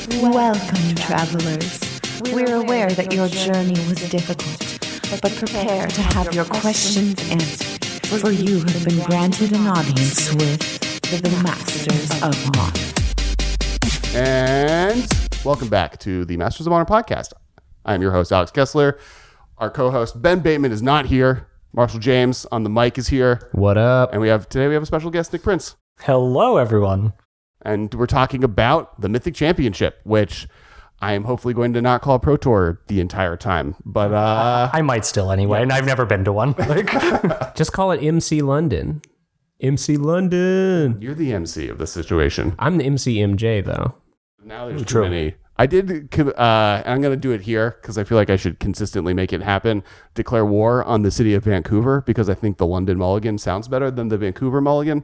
Welcome, travelers. We're aware that your journey was difficult, but prepare to have your questions answered, for you have been granted an audience with the Masters of Modern. And welcome back to the Masters of Modern podcast. I am your host, Alex Kessler. Our co-host, Ben Bateman, is not here. Marshall James on the mic is here. What up? And today we have a special guest, Nick Prince. Hello, everyone. And we're talking about the Mythic Championship, which I am hopefully going to not call Pro Tour the entire time. But I might still anyway, and I've never been to one. Just call it MC London. MC London. You're the MC of the situation. I'm the MC MJ, though. Now there's too many. I did, and I'm going to do it here because I feel like I should consistently make it happen, declare war on the city of Vancouver because I think the London Mulligan sounds better than the Vancouver Mulligan.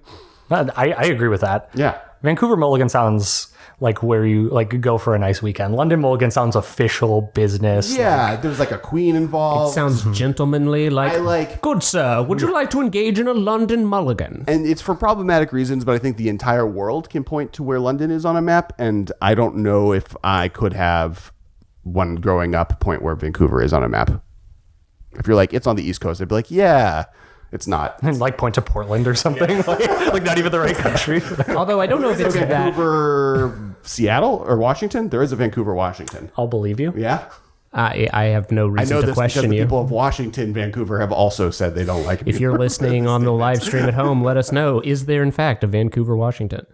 I agree with that. Yeah. Vancouver Mulligan sounds like where you go for a nice weekend. London Mulligan sounds official business. Yeah, there's like a queen involved. It sounds gentlemanly, good sir, would you like to engage in a London Mulligan? And it's for problematic reasons, but I think the entire world can point to where London is on a map, and I don't know if I could have one growing up point where Vancouver is on a map. If you're like, it's on the East Coast, I'd be like, yeah. It's not. And like point to Portland or something. like not even the right country. Although I don't know if it's Vancouver, Seattle, or Washington. There is a Vancouver, Washington. I'll believe you. Yeah. I have no reason to question you. The people of Washington, Vancouver have also said they don't like me. If you're listening on the live stream at home, let us know. Is there in fact a Vancouver, Washington?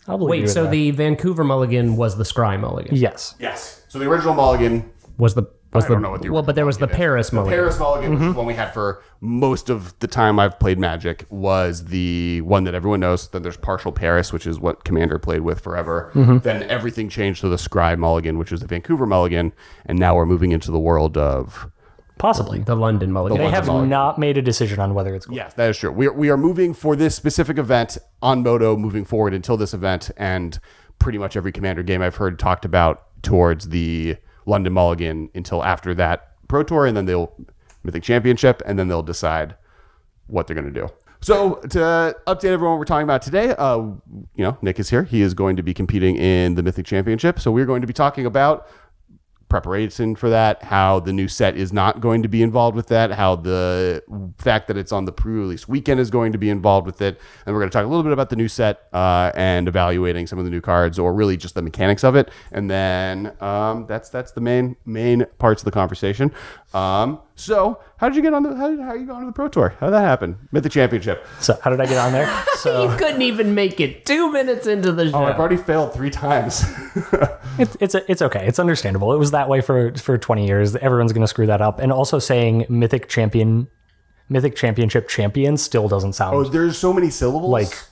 I'll believe you. Wait, so the Vancouver Mulligan was the Scry Mulligan? Yes. Yes. So the original Mulligan was the... I don't know what the but there was the Paris Mulligan. The Paris Mulligan, which is one we had for most of the time I've played Magic, was the one that everyone knows. Then there's Partial Paris, which is what Commander played with forever. Then everything changed to the Scry Mulligan, which is the Vancouver Mulligan. And now we're moving into the world of... Possibly. The London Mulligan. They have not made a decision on whether it's going. Yes, that is true. We are moving for this specific event on Moto, moving forward until this event. And pretty much every Commander game I've heard talked about towards the London Mulligan until after that Pro Tour, and then they'll Mythic Championship, and then they'll decide what they're going to do. So to update everyone, we're talking about today, Nick is here. He is going to be competing in the Mythic Championship. So we're going to be talking about preparation for that, how the new set is not going to be involved with that, how the fact that it's on the pre-release weekend is going to be involved with it, and we're going to talk a little bit about the new set and evaluating some of the new cards, or really just the mechanics of it, and then that's the main parts of the conversation. So how did you get on the how are you going to the Pro Tour? How did that happen? Mythic Championship. So how did I get on there? So you couldn't even make it 2 minutes into the show. Oh, I've already failed 3 times. It's okay. It's understandable. It was that way for 20 years. Everyone's going to screw that up. And also saying Mythic Championship champion still doesn't sound. Oh, there's so many syllables.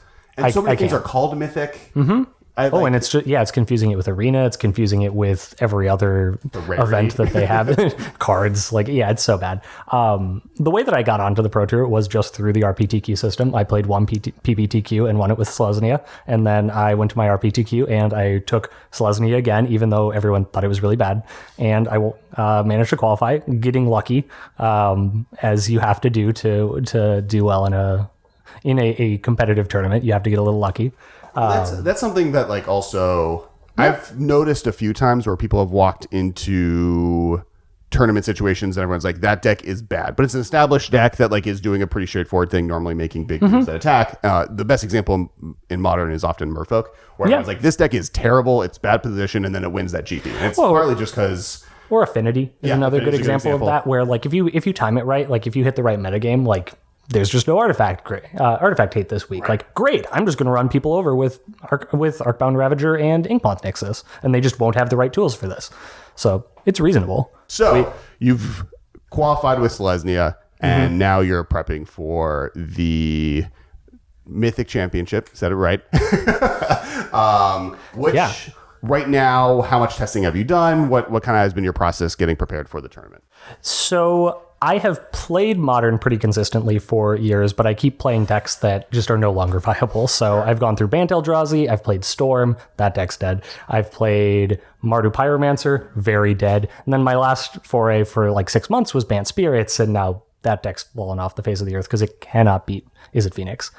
So many things are called Mythic. Mm-hmm. And it's just, it's confusing it with Arena. It's confusing it with every other event that they have. Cards. It's so bad. The way that I got onto the Pro Tour was just through the RPTQ system. I played one PPTQ and won it with Selesnya. And then I went to my RPTQ and I took Selesnya again, even though everyone thought it was really bad. And I managed to qualify, getting lucky, as you have to do to do well in a competitive tournament. You have to get a little lucky. That's something that I've noticed a few times where people have walked into tournament situations and everyone's like, that deck is bad, but it's an established deck that is doing a pretty straightforward thing, normally making big moves that attack. The best example in Modern is often Merfolk, where everyone's like, this deck is terrible, it's bad position, and then it wins that GP. And it's partly just because... Or Affinity is another good example of that, where if you time it right, if you hit the right metagame, there's just no artifact hate this week. Right. Great, I'm just going to run people over with Arcbound Ravager and Inkmoth Nixus, and they just won't have the right tools for this. So it's reasonable. So you've qualified with Selesnya, and now you're prepping for the Mythic Championship. Is that it right? Right now, how much testing have you done? What kind of has been your process getting prepared for the tournament? So I have played Modern pretty consistently for years, but I keep playing decks that just are no longer viable. So I've gone through Bant Eldrazi, I've played Storm, that deck's dead. I've played Mardu Pyromancer, very dead. And then my last foray for 6 months was Bant Spirits, and now that deck's fallen off the face of the earth because it cannot beat Izzet Phoenix.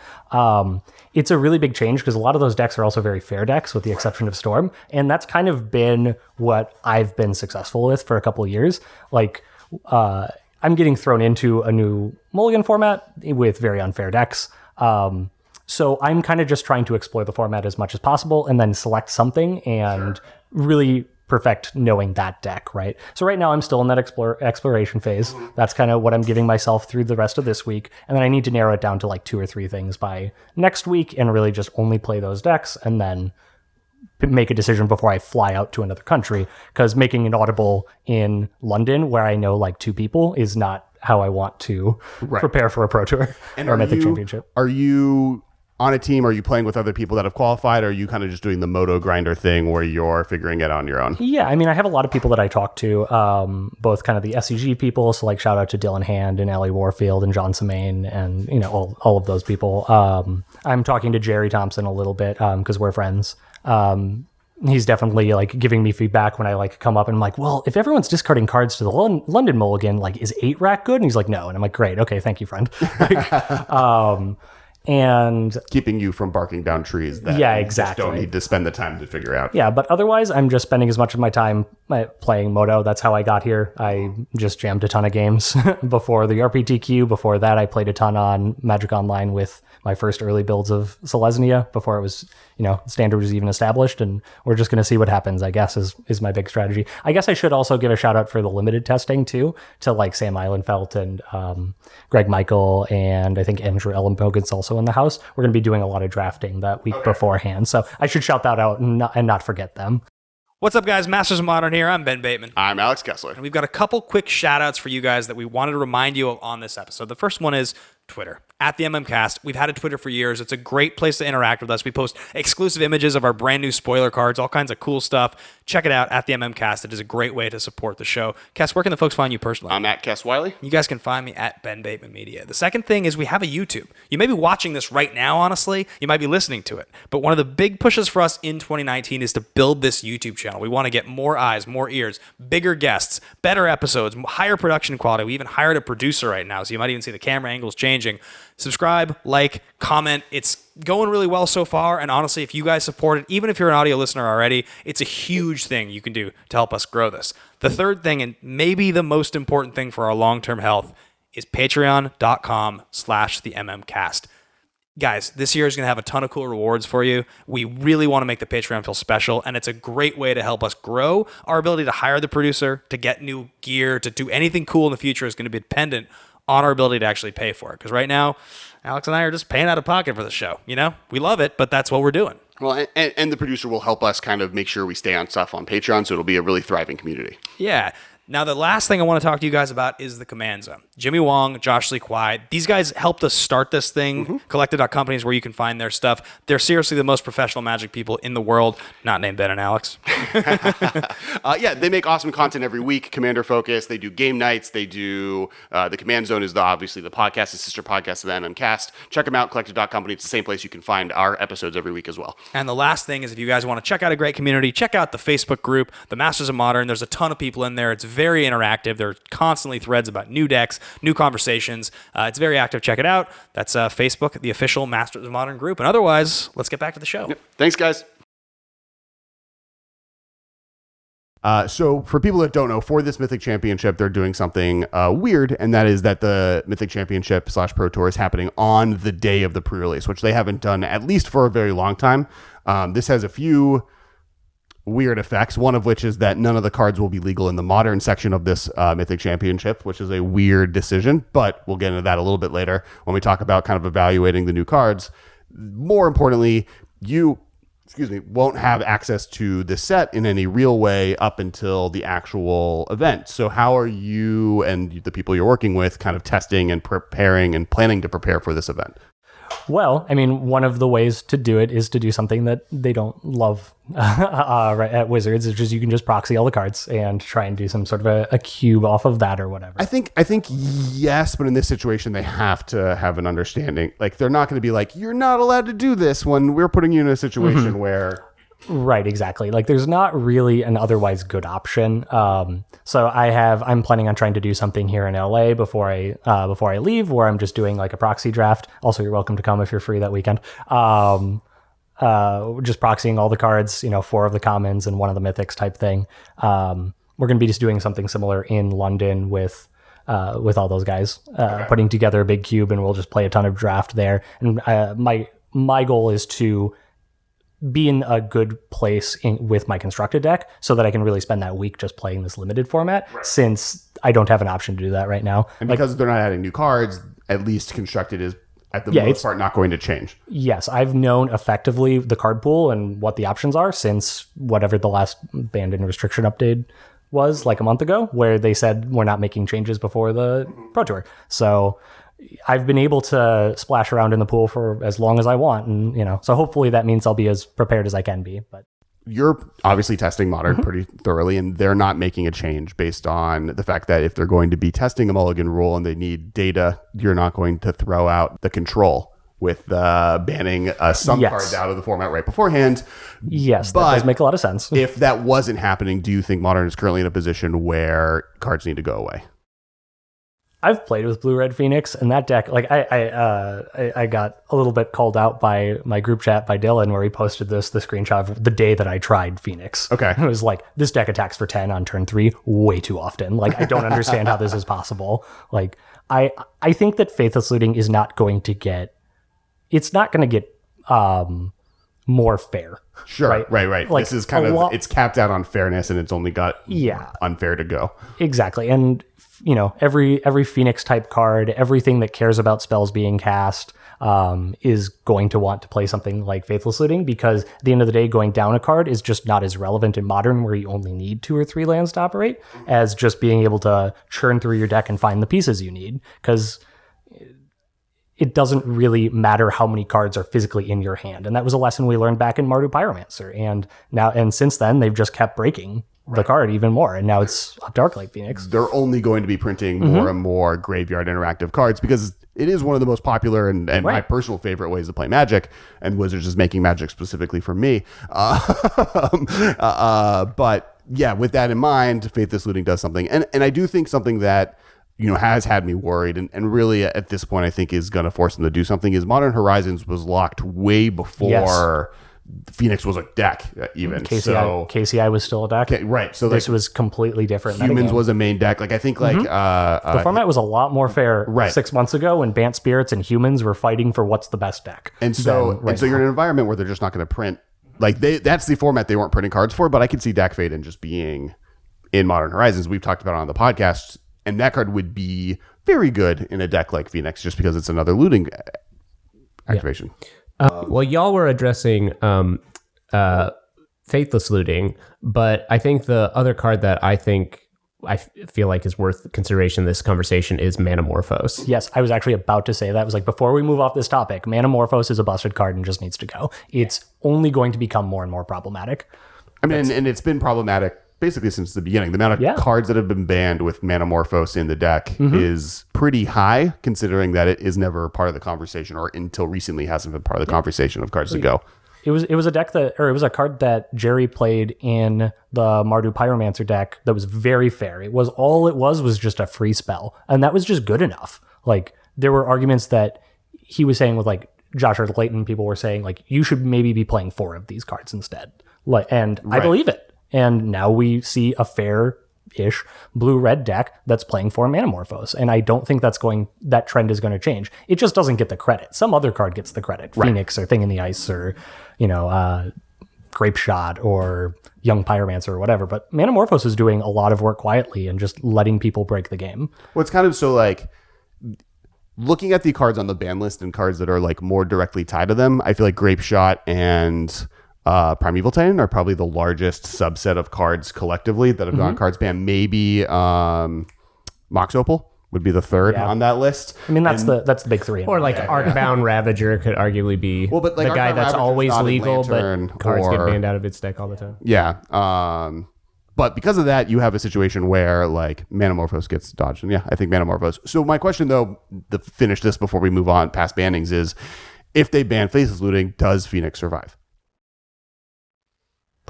It's a really big change because a lot of those decks are also very fair decks with the exception of Storm. And that's kind of been what I've been successful with for a couple of years. Like, I'm getting thrown into a new mulligan format with very unfair decks. So I'm kind of just trying to explore the format as much as possible and then select something and really perfect knowing that deck, right? So right now I'm still in that exploration phase. That's kind of what I'm giving myself through the rest of this week. And then I need to narrow it down to like 2 or 3 things by next week and really just only play those decks and then make a decision before I fly out to another country. Because making an audible in London where I know like 2 people is not how I want to prepare for a Pro Tour or a Mythic Championship. Are you on a team? Are you playing with other people that have qualified? Or are you kind of just doing the moto grinder thing where you're figuring it out on your own? Yeah, I mean, I have a lot of people that I talk to, both kind of the SCG people. So like shout out to Dylan Hand and Ellie Warfield and John Semaine and, you know, all of those people. I'm talking to Jerry Thompson a little bit because we're friends. He's definitely like giving me feedback when I like come up and I'm like, well, if everyone's discarding cards to the London mulligan, like is 8-rack good? And he's like, no. And I'm like, great. Okay. Thank you, friend. And keeping you from barking down trees that exactly. You just don't need to spend the time to figure out. Yeah, but otherwise I'm just spending as much of my time playing Moto. That's how I got here. I just jammed a ton of games before the RPTQ. Before that I played a ton on Magic Online with my first early builds of Selesnya before it was, you know, standard was even established, and we're just going to see what happens, I guess, is my big strategy. I guess I should also give a shout out for the limited testing too, to like Sam Eilenfeld and Greg Michael, and I think Andrew Ellenbogen's also in the house. We're going to be doing a lot of drafting that week beforehand, so I should shout that out and not forget them. What's up, guys? Masters of Modern here. I'm Ben Bateman. I'm Alex Kessler. And we've got a couple quick shout-outs for you guys that we wanted to remind you of on this episode. The first one is Twitter. At the MMCast. We've had a Twitter for years. It's a great place to interact with us. We post exclusive images of our brand new spoiler cards, all kinds of cool stuff. Check it out at the MMCast. It is a great way to support the show. Kess, where can the folks find you personally? I'm at Kess Wiley. You guys can find me at Ben Bateman Media. The second thing is we have a YouTube. You may be watching this right now, honestly. You might be listening to it. But one of the big pushes for us in 2019 is to build this YouTube channel. We want to get more eyes, more ears, bigger guests, better episodes, higher production quality. We even hired a producer right now, so you might even see the camera angles changing. Subscribe, like, comment. It's going really well so far, and honestly, if you guys support it, even if you're an audio listener already, it's a huge thing you can do to help us grow this. The third thing, and maybe the most important thing for our long-term health, is patreon.com/theMMCast. Guys, this year is going to have a ton of cool rewards for you. We really want to make the Patreon feel special, and it's a great way to help us grow. Our ability to hire the producer, to get new gear, to do anything cool in the future is going to be dependent on our ability to actually pay for it. Because right now, Alex and I are just paying out of pocket for the show. You know, we love it, but that's what we're doing. Well, and the producer will help us kind of make sure we stay on stuff on Patreon, so it'll be a really thriving community. Yeah. Now, the last thing I want to talk to you guys about is the Command Zone. Jimmy Wong, Josh Lee Kwai, these guys helped us start this thing. Collected.company is where you can find their stuff. They're seriously the most professional Magic people in the world, not named Ben and Alex. Yeah, they make awesome content every week. Commander Focus, they do game nights, they do the Command Zone is obviously the podcast, the sister podcast of the MMCast. Check them out, Collected.company. It's the same place you can find our episodes every week as well. And the last thing is, if you guys want to check out a great community, check out the Facebook group, the Masters of Modern. There's a ton of people in there. It's very interactive. There are constantly threads about new decks, new conversations. It's very active. Check it out. That's Facebook, the official Masters of Modern group. And otherwise, let's get back to the show. Yep. Thanks, guys. So for people that don't know, for this Mythic Championship, they're doing something weird, and that is that the Mythic Championship / Pro Tour is happening on the day of the pre-release, which they haven't done at least for a very long time. This has a few weird effects, one of which is that none of the cards will be legal in the modern section of this Mythic Championship, which is a weird decision, but we'll get into that a little bit later when we talk about kind of evaluating the new cards. More importantly, you won't have access to the set in any real way up until the actual event. So how are you and the people you're working with kind of testing and preparing and planning to prepare for this event? Well, I mean, one of the ways to do it is to do something that they don't love right at Wizards, which is you can just proxy all the cards and try and do some sort of a cube off of that or whatever. I think yes, but in this situation, they have to have an understanding. Like, they're not going to be like, you're not allowed to do this when we're putting you in a situation where Right, exactly. Like there's not really an otherwise good option. So I'm planning on trying to do something here in LA before I leave, where I'm just doing like a proxy draft. Also, you're welcome to come if you're free that weekend. Just proxying all the cards, 4 of the commons and 1 of the mythics type thing. We're going to be just doing something similar in London with all those guys, putting together a big cube, and we'll just play a ton of draft there. And my goal is to be in a good place with my constructed deck so that I can really spend that week just playing this limited format, since I don't have an option to do that right now. And because they're not adding new cards, at least constructed is at the most part not going to change. Yes, I've known effectively the card pool and what the options are since whatever the last banned and restriction update was, like a month ago, where they said we're not making changes before the Pro Tour. So I've been able to splash around in the pool for as long as I want, and so hopefully that means I'll be as prepared as I can be. But you're obviously testing Modern pretty thoroughly, and they're not making a change based on the fact that if they're going to be testing a mulligan rule and they need data, you're not going to throw out the control with banning some cards out of the format right beforehand. Yes, that does make a lot of sense. If that wasn't happening, do you think Modern is currently in a position where cards need to go away? I've played with Blue-Red Phoenix, and that deck, like I got a little bit called out by my group chat by Dylan, where he posted the screenshot of the day that I tried Phoenix. Okay. It was like, this deck attacks for 10 on turn 3 way too often. Like, I don't understand how this is possible. Like, I think that Faithless Looting is not going to get, it's not going to get more fair. Sure, right. Like, this is kind of, it's capped out on fairness, and it's only got unfair to go. Exactly. And every Phoenix type card, everything that cares about spells being cast, is going to want to play something like Faithless Looting, because at the end of the day, going down a card is just not as relevant in Modern, where you only need 2 or 3 lands to operate, as just being able to churn through your deck and find the pieces you need. Because it doesn't really matter how many cards are physically in your hand. And that was a lesson we learned back in Mardu Pyromancer. And since then, they've just kept breaking the card even more. And now it's Darklight Phoenix. They're only going to be printing more and more graveyard interactive cards, because it is one of the most popular and my personal favorite ways to play Magic, and Wizards is making Magic specifically for me. But yeah, with that in mind, Faithless Looting does something. And I do think something that has had me worried, and really at this point I think is going to force them to do something, is Modern Horizons was locked way before Phoenix was a deck even. KCI was still a deck. Right. So this was completely different. Humans was a main deck. Like, I think the format was a lot more fair 6 months ago, when Bant Spirits and Humans were fighting for what's the best deck. And so you're in an environment where they're just not going to print. Like, that's the format they weren't printing cards for, but I could see Dak Faden just being in Modern Horizons. We've talked about it on the podcast. And that card would be very good in a deck like Phoenix, just because it's another looting activation. Well, y'all were addressing Faithless Looting, but I think the other card that I feel like is worth consideration in this conversation is Manamorphose. Yes, I was actually about to say that. I was like, before we move off this topic, Manamorphose is a busted card and just needs to go. It's only going to become more and more problematic. I mean, and it's been problematic basically since the beginning. The amount of cards that have been banned with Manamorphose in the deck is pretty high, considering that it is never part of the conversation, or until recently hasn't been part of the conversation of cards to go. It was a card that Jerry played in the Mardu Pyromancer deck that was very fair. It was just a free spell, and that was just good enough. Like, there were arguments that he was saying with, like, Josh or Layton, people were saying, like, you should maybe be playing 4 of these cards instead. I believe it. And now we see a fair-ish blue-red deck that's playing for Manamorphose. And I don't think that trend is going to change. It just doesn't get the credit. Some other card gets the credit. Phoenix or Thing in the Ice, or, Grape Shot or Young Pyromancer or whatever. But Manamorphose is doing a lot of work quietly and just letting people break the game. Well, it's kind of so, like, looking at the cards on the ban list and cards that are, like, more directly tied to them, I feel like Grape Shot and Primeval Titan are probably the largest subset of cards collectively that have gone cards banned. Maybe Mox Opal would be the third on that list. I mean, that's the big 3. Or like Arcbound Ravager could arguably be the guy that's always legal, but cards get banned out of its deck all the time. Yeah. But because of that, you have a situation where, like, Manamorphose gets dodged. And I think Manamorphose. So my question, though, to finish this before we move on past bannings, is if they ban Faceless Looting, does Phoenix survive?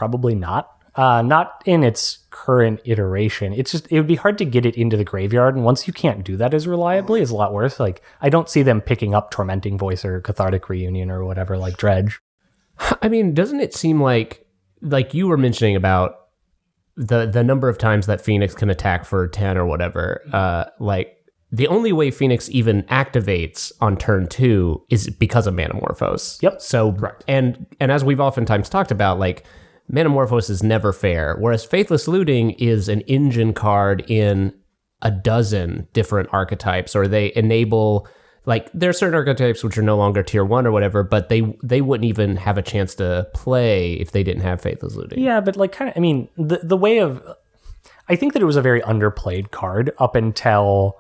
probably not. Not in its current iteration. It's just, it would be hard to get it into the graveyard. And once you can't do that as reliably, it's a lot worse. Like, I don't see them picking up Tormenting Voice or Cathartic Reunion or whatever, like Dredge. I mean, doesn't it seem like you were mentioning about the number of times that Phoenix can attack for 10 or whatever, like, the only way Phoenix even activates on turn 2 is because of Manamorphose. Yep. So, correct. And as we've oftentimes talked about, like, Manamorphose is never fair, whereas Faithless Looting is an engine card in a dozen different archetypes, or they enable, like, there are certain archetypes which are no longer tier 1 or whatever, but they wouldn't even have a chance to play if they didn't have Faithless Looting. Yeah, but like, kind of, I mean, the way of, I think that it was a very underplayed card up until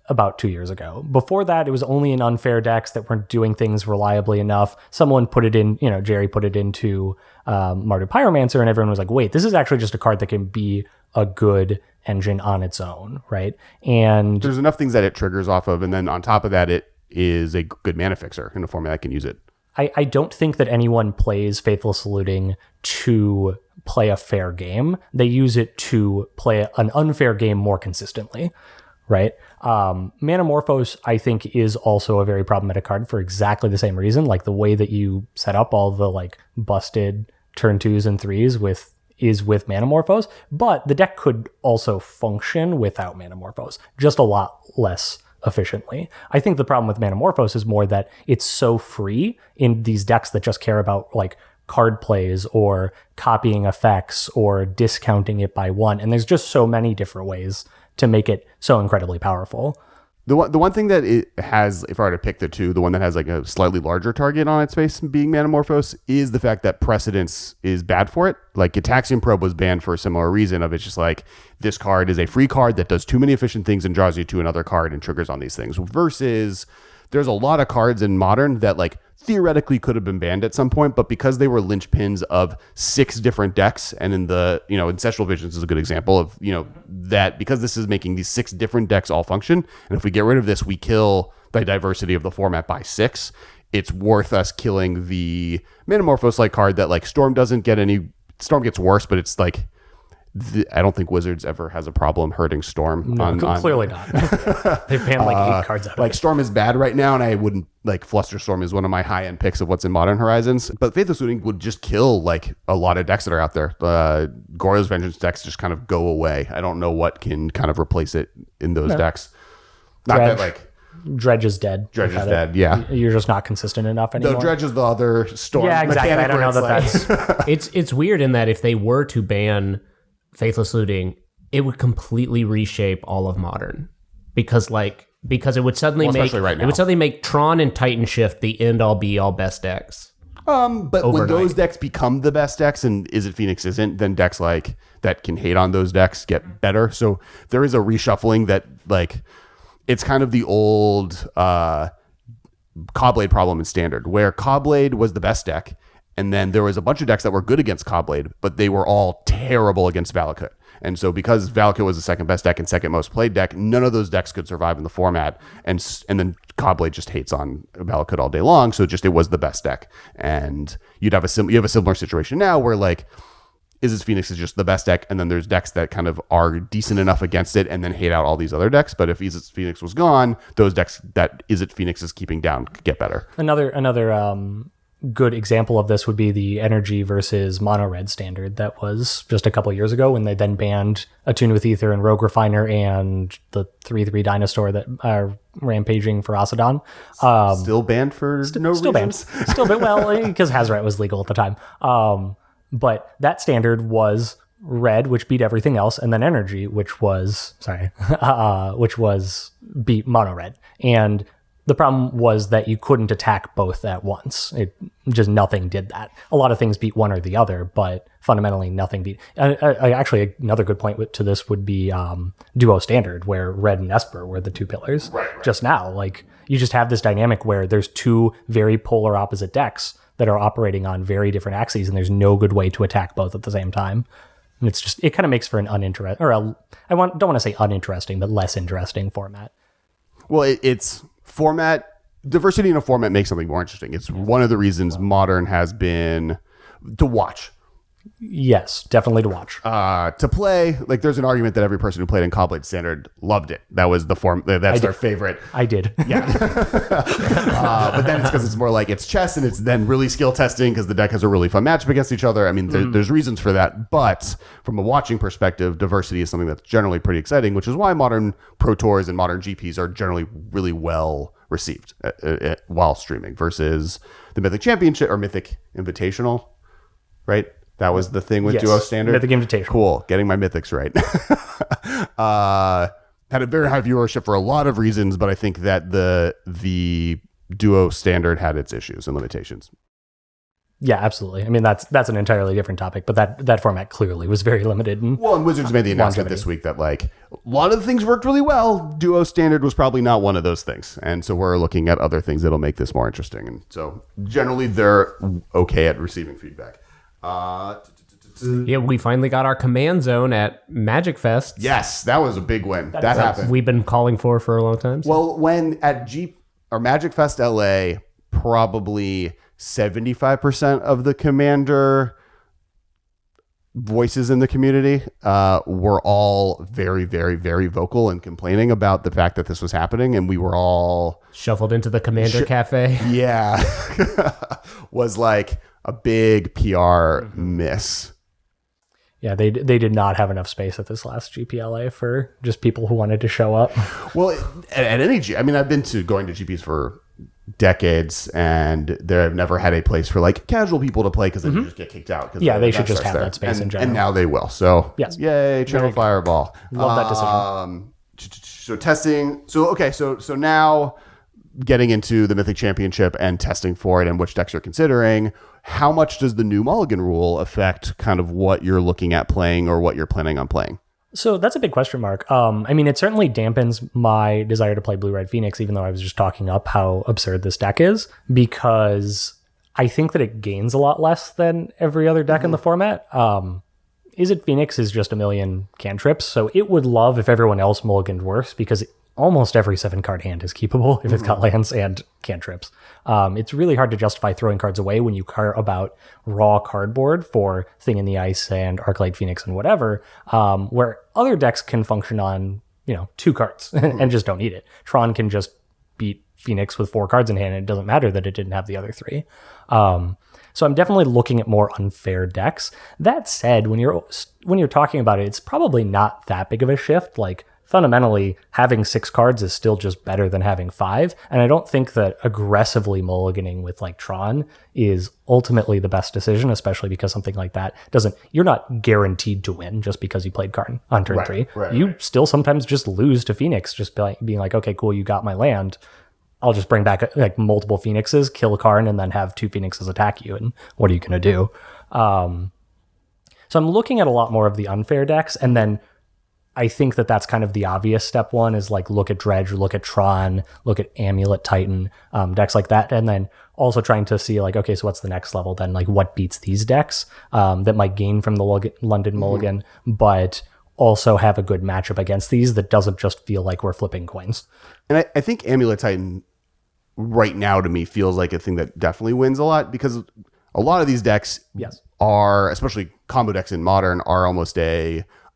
about 2 years ago. Before that, it was only in unfair decks that weren't doing things reliably enough. Someone put it in, Jerry put it into Mardu Pyromancer, and everyone was like, wait, this is actually just a card that can be a good engine on its own, right? And there's enough things that it triggers off of, and then on top of that, it is a good mana fixer in a format that can use it. I don't think that anyone plays Faithless Looting to play a fair game. They use it to play an unfair game more consistently, right? Manamorphose, I think, is also a very problematic card for exactly the same reason. Like, the way that you set up all the like busted turn 2s and 3s is with Manamorphose, but the deck could also function without Manamorphose, just a lot less efficiently. I think the problem with Manamorphose is more that it's so free in these decks that just care about like card plays or copying effects or discounting it by 1, and there's just so many different ways to make it so incredibly powerful. The one thing that it has, if I were to pick the two, the one that has like a slightly larger target on its face being Manamorphose, is the fact that Precedence is bad for it. Like, Gitaxian Probe was banned for a similar reason of, it's just like, this card is a free card that does too many efficient things and draws you to another card and triggers on these things. Versus, there's a lot of cards in Modern that like theoretically could have been banned at some point, but because they were linchpins of 6 different decks, and in the, Ancestral Visions is a good example of, that because this is making these 6 different decks all function, and if we get rid of this, we kill the diversity of the format by 6, it's worth us killing the Manamorphose-like card that, like, Storm gets worse, but it's like, I don't think Wizards ever has a problem hurting Storm. No, clearly not. They've banned like 8 cards out of like it. Storm is bad right now, and I wouldn't like Flusterstorm is one of my high-end picks of what's in Modern Horizons. But Faithless Looting would just kill like a lot of decks that are out there. Goryo's Vengeance decks just kind of go away. I don't know what can kind of replace it in those decks. Not Dredge. that like Dredge is dead. Dredge is dead. Yeah, You're just not consistent enough anymore. No, Dredge is the other Storm. Yeah, exactly. I don't know that like, that's. It's weird in that if they were to ban Faithless Looting, it would completely reshape all of Modern, because it would suddenly make Tron and Titan Shift the end all be all best decks. But overnight. when those decks become the best decks, and Is It Phoenix isn't, then decks like that can hate on those decks get better. So there is a reshuffling that, like, it's kind of the old Cobblade problem in Standard, where Cobblade was the best deck, and then there was a bunch of decks that were good against Cobblade, but they were all terrible against Valakut. And so because Valakut was the second best deck and second most played deck, none of those decks could survive in the format. And then Cobblade just hates on Valakut all day long. So it was the best deck. And you have a similar situation now where, like, Isis Phoenix is just the best deck, and then there's decks that kind of are decent enough against it and then hate out all these other decks. But if Isis Phoenix was gone, those decks that Isis Phoenix is keeping down could get better. Another good example of this would be the Energy versus Mono Red standard that was just a couple of years ago, when they then banned Attune with Ether and Rogue Refiner and the 3/3 Dinosaur that are rampaging for Asadon. Still banned for no still reasons. Banned. Still banned. Well, because Hazoret was legal at the time. But that standard was Red, which beat everything else, and then Energy, which beat Mono Red. And the problem was that you couldn't attack both at once. It just, nothing did that. A lot of things beat one or the other, but fundamentally nothing beat. Actually, another good point to this would be Duo Standard, where Red and Esper were the 2 pillars. Right. Just now, like, you just have this dynamic where there's 2 very polar opposite decks that are operating on very different axes, and there's no good way to attack both at the same time. And it's just, it kind of makes for an uninteresting, or don't want to say uninteresting, but less interesting format. Well, it's format diversity in a format makes something more interesting. It's one of the reasons Modern has been to watch. Yes, definitely to watch. To play, like there's an argument that every person who played in Cobblade Standard loved it. That was the form. That's their favorite. I did. Yeah. But then it's because it's more like it's chess and it's then really skill testing because the deck has a really fun matchup against each other. I mean, there's reasons for that. But from a watching perspective, diversity is something that's generally pretty exciting, which is why modern Pro Tours and modern GPs are generally really well received while streaming versus the Mythic Championship or Mythic Invitational, right? That was the thing with Yes. Duo Standard. Mythic Invitational. Cool. Getting my Mythics right. Had a very high viewership for a lot of reasons, but I think that the Duo Standard had its issues and limitations. Yeah, absolutely. I mean, that's an entirely different topic, but that format clearly was very limited. And Wizards made the announcement this week that like a lot of the things worked really well. Duo Standard was probably not one of those things. And so we're looking at other things that'll make this more interesting. And so generally they're okay at receiving feedback. Yeah, we finally got our command zone at Magic Fest. Yes, that was a big win. That happened. We've been calling for a long time. So. Well, when at Magic Fest LA, probably 75% of the commander voices in the community were all very, very, very vocal and complaining about the fact that this was happening, and we were all Shuffled into the Commander Cafe. yeah, was like a big PR miss. yeah, they did not have enough space at this last GPLA for just people who wanted to show up. Well, at any G, I mean, I've been going to GPs for decades, and they've never had a place for like casual people to play because then you just get kicked out. Yeah, they should just have that space in general. And now they will. So Yes. yay, Channel Fireball. Love that decision. So testing. So okay, so now getting into the Mythic Championship and testing for it and which decks you're considering. How much does the new Mulligan rule affect kind of what you're looking at playing or what you're planning on playing? So that's a big question mark. I mean, it certainly dampens my desire to play Blue-Red Phoenix, even though I was just talking up how absurd this deck is, because I think that it gains a lot less than every other deck in the format. Izzet Phoenix is just a million cantrips, so it would love if everyone else mulliganed worse, because almost every 7-card hand is keepable if it's got lands and cantrips. It's really hard to justify throwing cards away when you care about raw cardboard for Thing in the Ice and Arclight Phoenix and whatever, where other decks can function on 2 cards and just don't need it. Tron can just beat Phoenix with 4 cards in hand, and it doesn't matter that it didn't have the other 3. So I'm definitely looking at more unfair decks. That said, when you're talking about it, it's probably not that big of a shift. Like, fundamentally, having 6 cards is still just better than having 5. And I don't think that aggressively mulliganing with like Tron is ultimately the best decision, especially because something like that you're not guaranteed to win just because you played Karn on turn 3. You still sometimes just lose to Phoenix, just being like, okay, cool, you got my land. I'll just bring back like multiple Phoenixes, kill Karn, and then have 2 Phoenixes attack you. And what are you going to do? So I'm looking at a lot more of the unfair decks, and then I think that that's kind of the obvious step one is like look at Dredge, look at Tron, look at Amulet Titan, decks like that. And then also trying to see like, okay, so what's the next level then? Like what beats these decks that might gain from the London Mulligan, but also have a good matchup against these that doesn't just feel like we're flipping coins. And I think Amulet Titan right now to me feels like a thing that definitely wins a lot, because a lot of these decks are, especially combo decks in Modern, are almost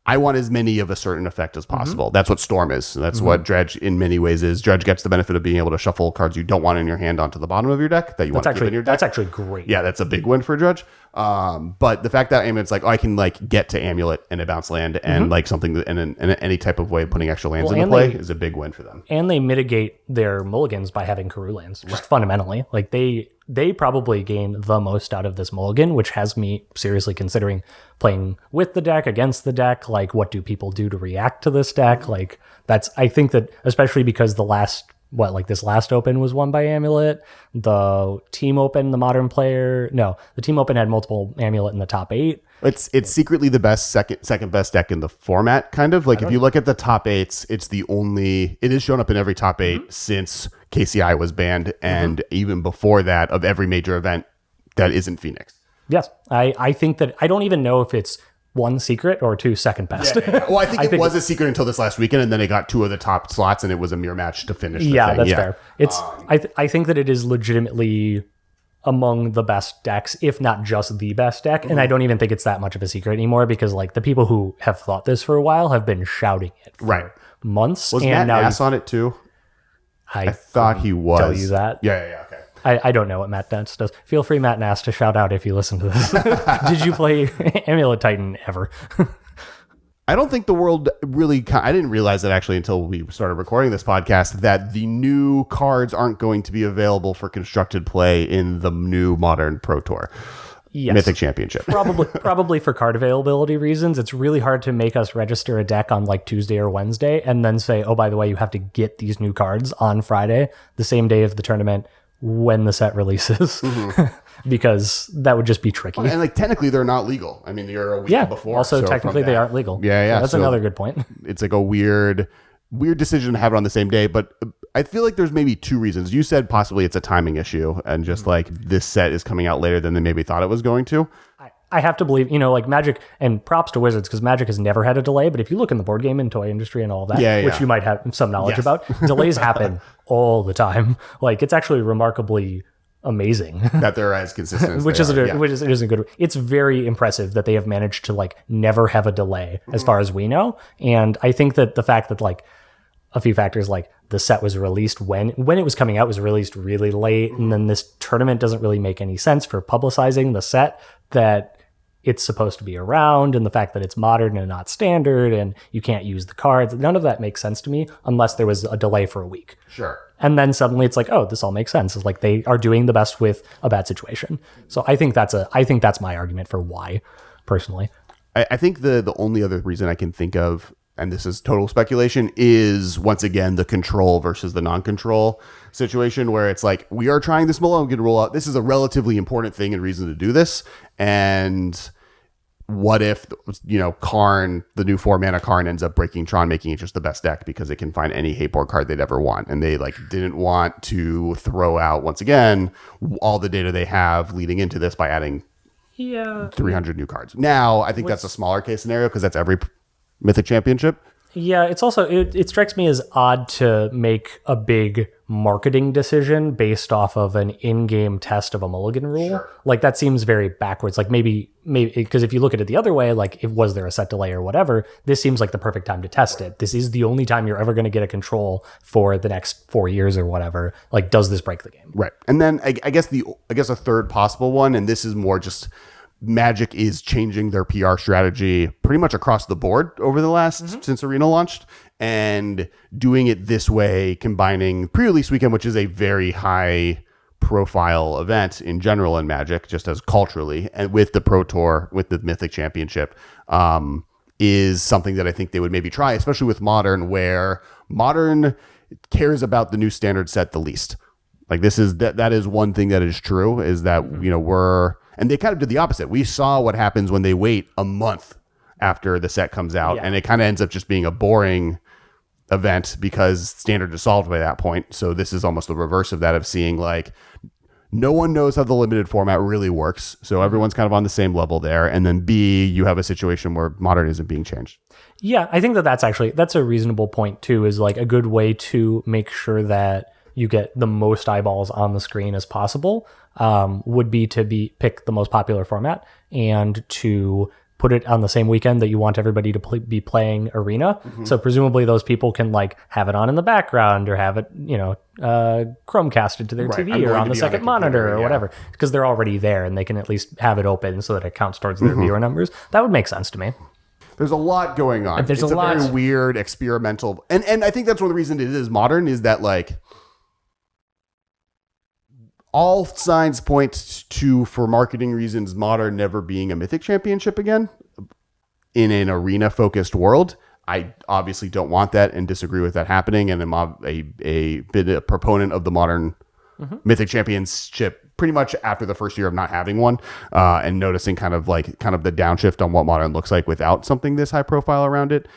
I want as many of a certain effect as possible. That's what Storm is. That's what Dredge in many ways is. Dredge gets the benefit of being able to shuffle cards you don't want in your hand onto the bottom of your deck that you want to keep in your deck. That's actually great. Yeah, that's a big win for Dredge. But the fact that Amulet's like, I can like get to Amulet and a bounce land and like something that, and any type of way of putting extra lands into play is a big win for them. And they mitigate their mulligans by having Karoo lands, just fundamentally. Like they probably gain the most out of this mulligan, which has me seriously considering playing with the deck, against the deck. Like, what do people do to react to this deck? Like, I think that, especially because this last open was won by Amulet. The Team Open, the Team Open had multiple Amulet in the top 8. It's secretly the best second best deck in the format, kind of. Like, if you look at the top 8s, it has shown up in every top 8 since KCI was banned, and even before that, of every major event that isn't Phoenix. Yes, I think that, I don't even know if it's 1 secret or 2 second best. Yeah. Well, I think it was a secret until this last weekend, and then it got 2 of the top slots, and it was a mirror match to finish the thing. That's fair. It's I think that it is legitimately among the best decks, if not just the best deck. And I don't even think it's that much of a secret anymore because like the people who have thought this for a while have been shouting it for months. Was and Matt now Nass on it too? I thought he was. tell you that. Yeah, okay. I don't know what Matt Nass does. Feel free, Matt Nass, to shout out if you listen to this. Did you play Amulet Titan ever? I don't think the world really... I didn't realize that actually until we started recording this podcast, that the new cards aren't going to be available for constructed play in the new Modern Pro Tour. Yes. Mythic Championship. Probably for card availability reasons. It's really hard to make us register a deck on like Tuesday or Wednesday and then say, oh, by the way, you have to get these new cards on Friday, the same day of the tournament when the set releases. Because that would just be tricky. And like technically they're not legal. I mean, you're a week before. Also, so technically they aren't legal. Yeah. So that's another good point. It's like a weird decision to have it on the same day. But I feel like there's maybe two reasons. You said possibly it's a timing issue and just like this set is coming out later than they maybe thought it was going to. I have to believe, like Magic, and props to Wizards because Magic has never had a delay. But if you look in the board game and toy industry and all of that, which you might have some knowledge about, delays happen all the time. Like it's actually remarkably amazing that they're as consistent as which isn't good. It's very impressive that they have managed to like never have a delay as far as we know. And I think that the fact that like a few factors, like the set was released when it was coming out was released really late, and then this tournament doesn't really make any sense for publicizing the set that it's supposed to be around, and the fact that it's modern and not standard and you can't use the cards, none of that makes sense to me unless there was a delay for a week. Sure. And then suddenly it's like, oh, this all makes sense. It's like they are doing the best with a bad situation. So I think that's my argument for why, personally. I think the only other reason I can think of, and this is total speculation, is once again the control versus the non-control situation where it's like, we are trying this mulligan roll out. This is a relatively important thing and reason to do this. And what if, Karn, the new 4-mana Karn, ends up breaking Tron, making it just the best deck because it can find any hate board card they'd ever want. And they didn't want to throw out, once again, all the data they have leading into this by adding 300 new cards. Now, I think that's a smaller case scenario because that's every Mythic Championship. Yeah, it's also, it strikes me as odd to make a big marketing decision based off of an in-game test of a mulligan rule. Sure. Like that seems very backwards. Like maybe because if you look at it the other way, like if was there a set delay or whatever, this seems like the perfect time to test it. This is the only time you're ever going to get a control for the next 4 years or whatever. Like, does this break the game? Right. And then I guess a third possible one, and this is more just Magic is changing their PR strategy pretty much across the board over the last since Arena launched, and doing it this way, combining pre-release weekend, which is a very high profile event in general in Magic, just as culturally, and with the Pro Tour, with the Mythic Championship, is something that I think they would maybe try, especially with Modern, where Modern cares about the new standard set the least. Like this is that is one thing that is true, is that and they kind of did the opposite. We saw what happens when they wait a month after the set comes out, and it kind of ends up just being a boring event because standard is solved by that point. So this is almost the reverse of that, of seeing like no one knows how the limited format really works. So everyone's kind of on the same level there. And then B, you have a situation where Modern isn't being changed. Yeah, I think that's a reasonable point too, is like a good way to make sure that you get the most eyeballs on the screen as possible, would be to pick the most popular format and to put it on the same weekend that you want everybody to be playing Arena. So presumably those people can like have it on in the background or have it, Chromecasted to their TV or on the second monitor or whatever, because they're already there and they can at least have it open so that it counts towards their viewer numbers. That would make sense to me. There's a lot going on. It's a very weird experimental, and I think that's one of the reasons it is Modern, is that like all signs point to, for marketing reasons, Modern never being a Mythic Championship again in an arena-focused world. I obviously don't want that and disagree with that happening, and I'm a proponent of the Modern Mythic Championship pretty much after the first year of not having one, and noticing kind of the downshift on what Modern looks like without something this high profile around it.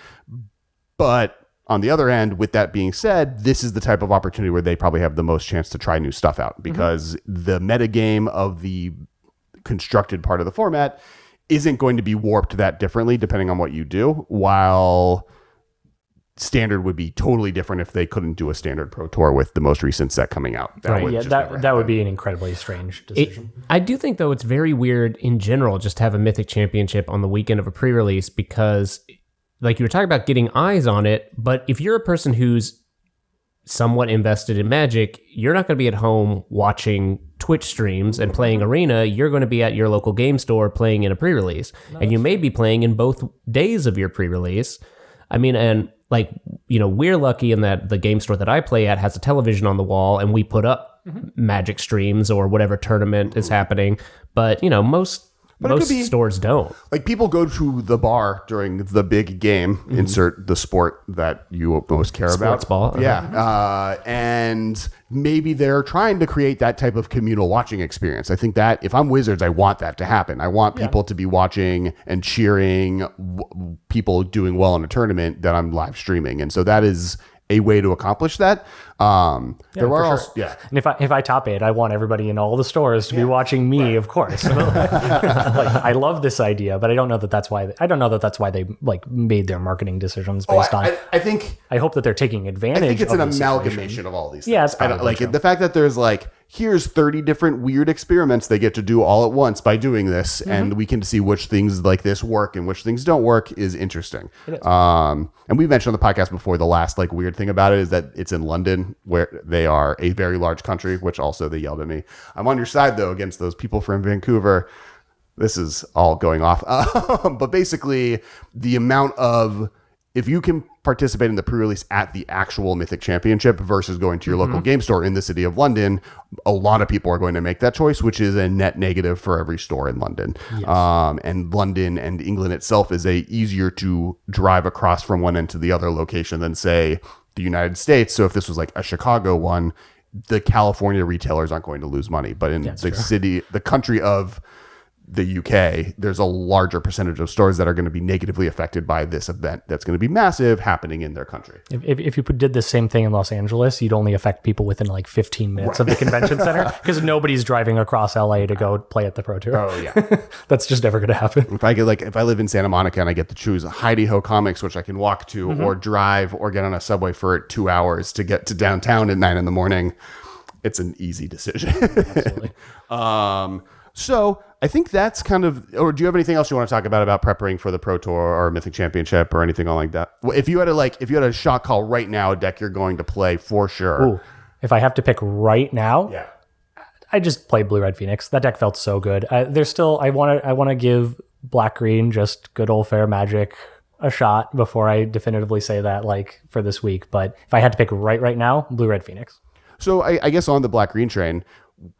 But on the other end, with that being said, this is the type of opportunity where they probably have the most chance to try new stuff out, because the metagame of the constructed part of the format isn't going to be warped that differently depending on what you do, while Standard would be totally different if they couldn't do a Standard Pro Tour with the most recent set coming out. That would just never that would happen. be an incredibly strange decision. I do think, though, it's very weird in general just to have a Mythic Championship on the weekend of a pre-release because, like you were talking about getting eyes on it, but if you're a person who's somewhat invested in Magic, you're not going to be at home watching Twitch streams and playing Arena. You're going to be at your local game store playing in a pre-release. And you may be playing in both days of your pre-release. I mean, and like, you know, we're lucky in that the game store that I play at has a television on the wall and we put up Magic streams or whatever tournament is happening. But, you know, most stores don't. Like people go to the bar during the big game, insert the sport that you most care about. Sports ball. Yeah. And maybe they're trying to create that type of communal watching experience. I think that if I'm Wizards, I want that to happen. I want people to be watching and cheering people doing well in a tournament that I'm live streaming. And so that is a way to accomplish that. There are also, And if I top 8, I want everybody in all the stores to be watching me, of course. Like, I love this idea, but I don't know that that's why. I don't know that that's why they like made their marketing decisions based on. I think. I hope that they're taking advantage. I think it's an of the amalgamation situation. of all these things. Yeah, it's I don't, probably like true. the fact that there's like here's 30 different weird experiments they get to do all at once by doing this, and we can see which things like this work and which things don't work is interesting. And we mentioned on the podcast before, the last like weird thing about it is that it's in London, where they are a very large country, which also they yelled at me. I'm on your side though against those people from Vancouver. This is all going off. But basically the amount of, if you can participate in the pre-release at the actual Mythic Championship versus going to your local game store in the city of London, a lot of people are going to make that choice, which is a net negative for every store in London. Yes. And London and England itself is easier to drive across from one end to the other location than, say, the United States. So if this was like a Chicago one, the California retailers aren't going to lose money. But in the country of the UK, there's a larger percentage of stores that are going to be negatively affected by this event that's going to be massive happening in their country. If you did the same thing in Los Angeles, you'd only affect people within like 15 minutes of the convention center because nobody's driving across LA to go play at the Pro Tour. Oh yeah. That's just never going to happen. If I live in Santa Monica and I get to choose Heidi Ho Comics, which I can walk to or drive or get on a subway for 2 hours to get to downtown at 9 a.m, it's an easy decision. Absolutely. So I think that's kind of, or do you have anything else you want to talk about preparing for the Pro Tour or Mythic Championship or anything like that? Well, if you had a shot call right now, a deck you're going to play for sure. Ooh, if I have to pick right now, Yeah. I just play Blue Red Phoenix. That deck felt so good. There's still, I want to give Black Green just good old fair Magic a shot before I definitively say that like for this week. But if I had to pick right now, Blue Red Phoenix. So I guess on the Black Green train,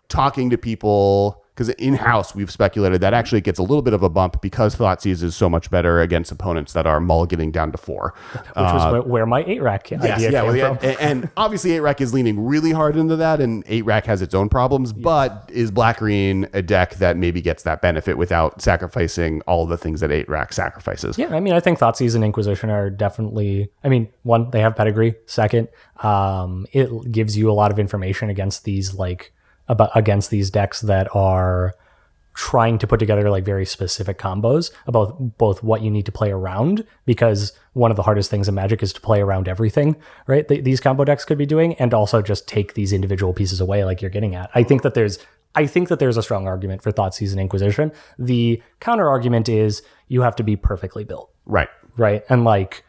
talking to people, because in-house we've speculated that actually gets a little bit of a bump because Thoughtseize is so much better against opponents that are mulliganing down to 4. Which was where my 8-rack idea came from. And obviously 8-rack is leaning really hard into that, and 8-rack has its own problems, but is Black Green a deck that maybe gets that benefit without sacrificing all the things that 8-rack sacrifices? Yeah, I mean, I think Thoughtseize and Inquisition are definitely, I mean, one, they have pedigree. Second, it gives you a lot of information against these against these decks that are trying to put together like very specific combos about both what you need to play around, because one of the hardest things in Magic is to play around everything, right? These combo decks could be doing, and also just take these individual pieces away like you're getting at. I think that there's a strong argument for Thoughtseize and Inquisition. The counter argument is you have to be perfectly built. Right. Right. And like,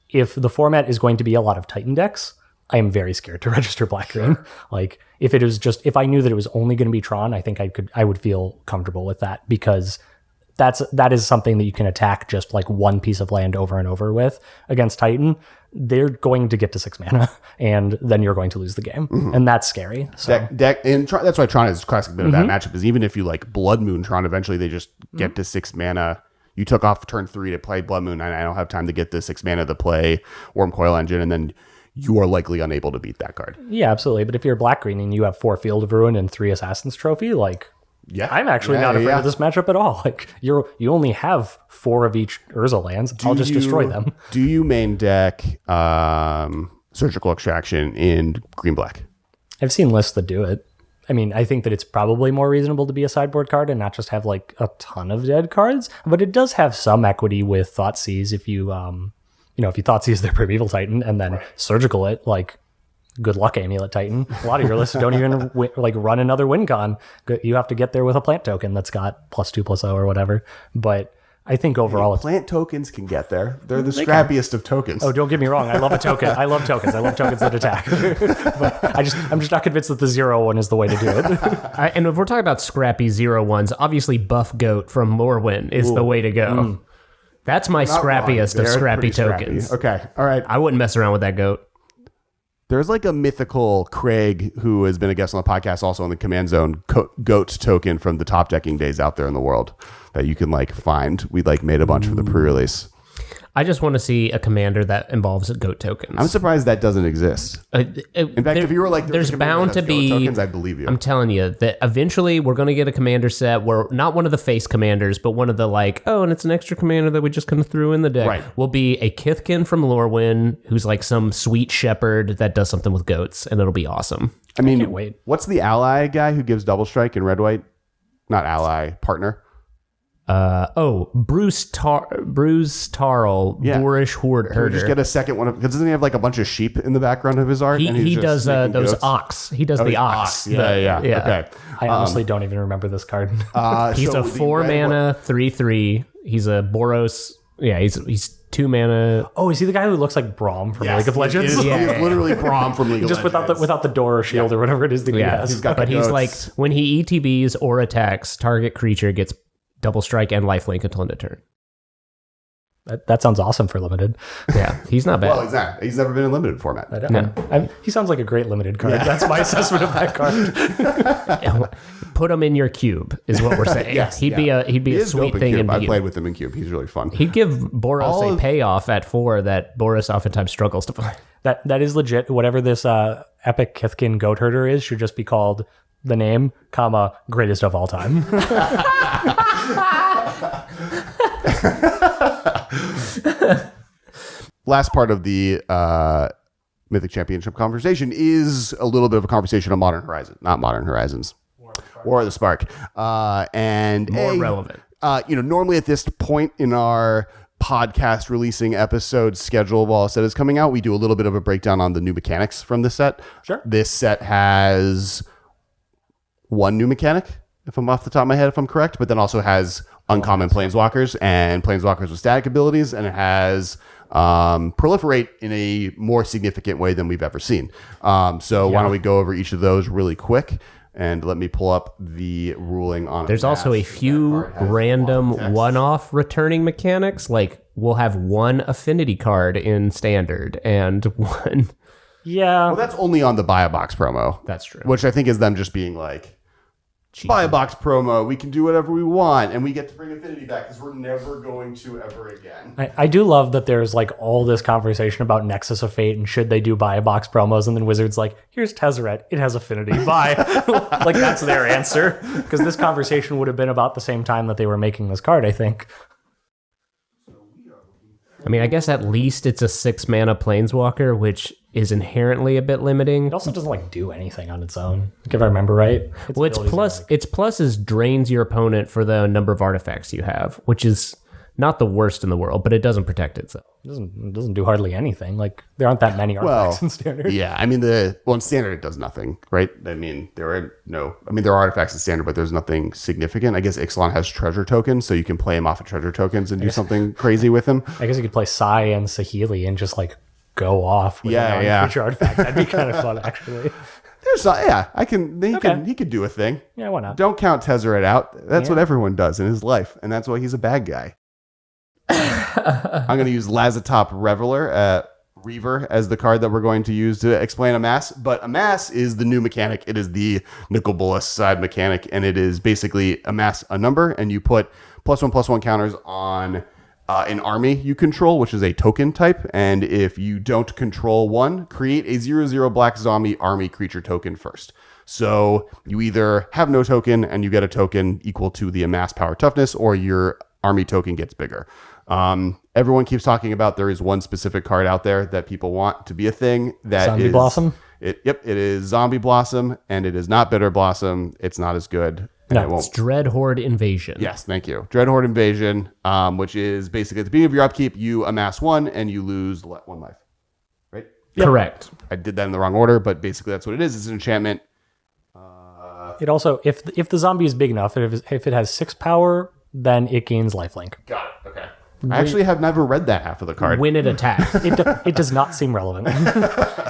if the format is going to be a lot of Titan decks, I am very scared to register Black Green. Like, if I knew that it was only going to be Tron, I think I would feel comfortable with that, because that is something that you can attack just like one piece of land over and over with. Against Titan, they're going to get to 6 mana, and then you're going to lose the game, and that's scary. So That's why Tron is a classic bit of that matchup, is even if you like Blood Moon Tron, eventually they just get to 6 mana. You took off turn 3 to play Blood Moon, and I don't have time to get the 6 mana to play Worm Coil Engine, and then you are likely unable to beat that card. Yeah, absolutely. But if you're Black Green and you have 4 Field of Ruin and 3 Assassin's Trophy, like, I'm actually not afraid of this matchup at all. Like, you only have 4 of each Urza lands. I'll just destroy them. Do you main deck Surgical Extraction in green-black? I've seen lists that do it. I mean, I think that it's probably more reasonable to be a sideboard card and not just have like a ton of dead cards, but it does have some equity with Thoughtseize if you Thoughtseize is their Primeval Titan and then surgical it, like, good luck, Amulet Titan. A lot of your lists don't even run another win con. You have to get there with a plant token that's got +2/+0 or whatever. But I think overall, plant tokens can get there. They're the scrappiest of tokens. Oh, don't get me wrong. I love a token. I love tokens. I love tokens that attack. But I'm just not convinced that the 0/1 is the way to do it. And if we're talking about scrappy 0/1s, obviously Buff Goat from Lorwyn is the way to go. That's my scrappiest of scrappy tokens. Okay, all right. I wouldn't mess around with that goat. There's like a mythical Craig who has been a guest on the podcast, also on the Command Zone goat token from the top decking days out there in the world that you can find. We made a bunch for the pre-release. I just want to see a commander that involves goat tokens. I'm surprised that doesn't exist. In fact, if you were there's bound to be tokens, I believe you. I'm telling you that eventually we're going to get a commander set where not one of the face commanders, but one of the and it's an extra commander that we just kind of threw in the deck. Right. Will be a Kithkin from Lorwyn who's some sweet shepherd that does something with goats, and it'll be awesome. I mean, can't wait. What's the ally guy who gives double strike in red white? Not ally, partner. Bruce Tarl, Yeah. Boorish Horde Can we Herder. just get a second one? Because doesn't he have a bunch of sheep in the background of his art? And He he's does just making those goats? ox. He does the ox. Yeah. Okay. I honestly don't even remember this card. He's So a the 4 red mana 3/3. He's a Boros. Yeah, he's 2 mana. Oh, is he the guy who looks like Braum from League of Legends? He's literally Braum from League of Just Legends. without the door or shield or whatever it is that he Yeah, has. but he's goats. when he ETBs or attacks, target creature gets double strike and lifelink until end of turn. That sounds awesome for limited. Yeah, he's not bad. Well, exactly. He's never been in limited format. He sounds like a great limited card. That's my assessment of that card. Put him in your cube is what we're saying. He'd be a He is sweet dope in thing Cube. in I Cube. played with him in Cube. He's really fun. He'd give Boros a payoff at 4 that Boros oftentimes struggles to find. That is legit. Whatever this epic Kithkin goat herder is should just be called the name, greatest of all time. Last part of the Mythic Championship conversation is a little bit of a conversation on Modern Horizon, not Modern Horizons. War of the Spark. And More relevant. Normally at this point in our podcast releasing episode schedule while a set is coming out, we do a little bit of a breakdown on the new mechanics from the set. Sure. This set has one new mechanic, if I'm off the top of my head, if I'm correct, but then also has uncommon planeswalkers and planeswalkers with static abilities, and it has proliferate in a more significant way than we've ever seen. Why don't we go over each of those really quick? And let me pull up the ruling on it. There's also a few random one-off returning mechanics. We'll have one affinity card in standard and one. Yeah. Well, that's only on the Buy a Box promo. That's true. Which I think is them just being Buy a Box promo, we can do whatever we want, and we get to bring Affinity back because we're never going to ever again. I do love that there's all this conversation about Nexus of Fate and should they do buy a box promos, and then Wizards here's Tezzeret, it has Affinity, bye. That's their answer. Because this conversation would have been about the same time that they were making this card, I think. I mean, I guess at least it's a 6 mana planeswalker, which is inherently a bit limiting. It also doesn't do anything on its own, if I remember right. Its pluses drains your opponent for the number of artifacts you have, which is not the worst in the world, but it doesn't protect itself. It doesn't do hardly anything. There aren't that many artifacts in standard. Yeah, I mean in standard it does nothing, right? I mean there are artifacts in standard, but there's nothing significant. I guess Ixalan has treasure tokens, so you can play him off of treasure tokens and do something crazy with him. I guess you could play Sai and Saheeli and just go off with a non-creature artifact. That'd be kind of fun, actually. He could do a thing. Yeah, why not? Don't count Tezzeret out. That's what everyone does in his life, and that's why he's a bad guy. I'm going to use Lazatop Reaver as the card that we're going to use to explain Amass. But Amass is the new mechanic. It is the Nicol Bolas side mechanic, and it is basically amass a number, and you put +1/+1 counters on an army you control, which is a token type. And if you don't control one, create a 0/0 black zombie army creature token first. So you either have no token and you get a token equal to the amass power toughness, or your army token gets bigger. Everyone keeps talking about there is one specific card out there that people want to be a thing. That Zombie is, Blossom? It is Zombie Blossom, and it is not Bitter Blossom. It's not as good. And No, I won't. It's Dread Horde Invasion. Yes, thank you. Dread Horde Invasion, which is basically at the beginning of your upkeep, you amass 1 and you lose 1 life. Right? Correct. I did that in the wrong order, but basically that's what it is. It's an enchantment. It also, if the zombie is big enough, if it has 6 power, then it gains lifelink. Got it. Okay. I actually have never read that half of the card. When it attacks. It does not seem relevant.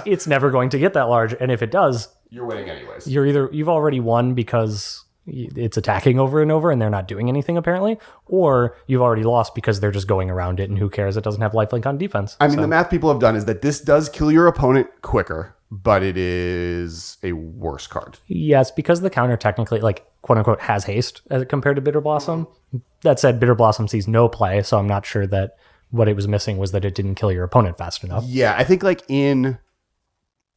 It's never going to get that large, and if it does, You're winning anyways. you've already won because it's attacking over and over and they're not doing anything apparently, or you've already lost because they're just going around it and who cares, it doesn't have lifelink on defense. I mean, the math people have done is that this does kill your opponent quicker, but it is a worse card. Yes, because the counter technically, like, quote unquote, has haste as compared to Bitter Blossom. That said, Bitter Blossom sees no play, so I'm not sure that what it was missing was that it didn't kill your opponent fast enough. Yeah, I think like in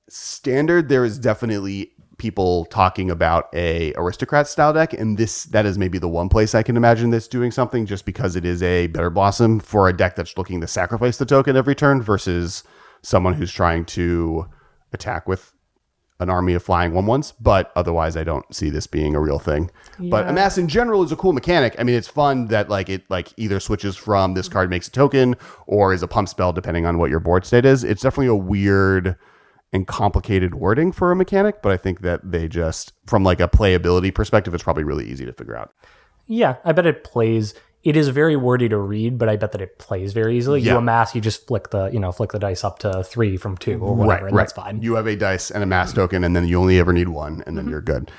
Standard, there is definitely people talking about a aristocrat style deck, and that is maybe the one place I can imagine this doing something, just because it is a Bitter Blossom for a deck that's looking to sacrifice the token every turn versus someone who's trying to attack with an army of flying 1/1s. But otherwise, I don't see this being a real thing. But amass in general is a cool mechanic. I mean, it's fun that it either switches from this card makes a token or is a pump spell depending on what your board state is. It's definitely a weird and complicated wording for a mechanic, but I think that they just, from like a playability perspective, it's probably really easy to figure out. Yeah, I bet it plays. It is very wordy to read, but I bet that it plays very easily. Yeah. You amass, you just flick the dice up to 3 from 2 or whatever, and that's fine. You have a dice and a mass token, and then you only ever need 1, and then you're good.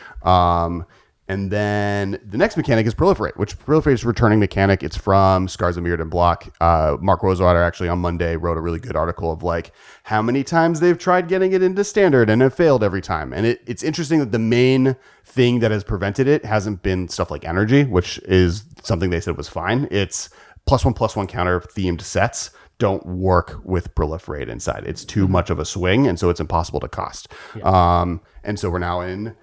And then the next mechanic is Proliferate, which Proliferate is a returning mechanic. It's from Scars of Mirrodin Block. Mark Rosewater actually on Monday wrote a really good article of like how many times they've tried getting it into Standard and it failed every time. And it's interesting that the main thing that has prevented it hasn't been stuff like Energy, which is something they said was fine. It's +1/+1 counter themed sets don't work with Proliferate inside. It's too much of a swing, and so it's impossible to cost. Yeah. And so we're now in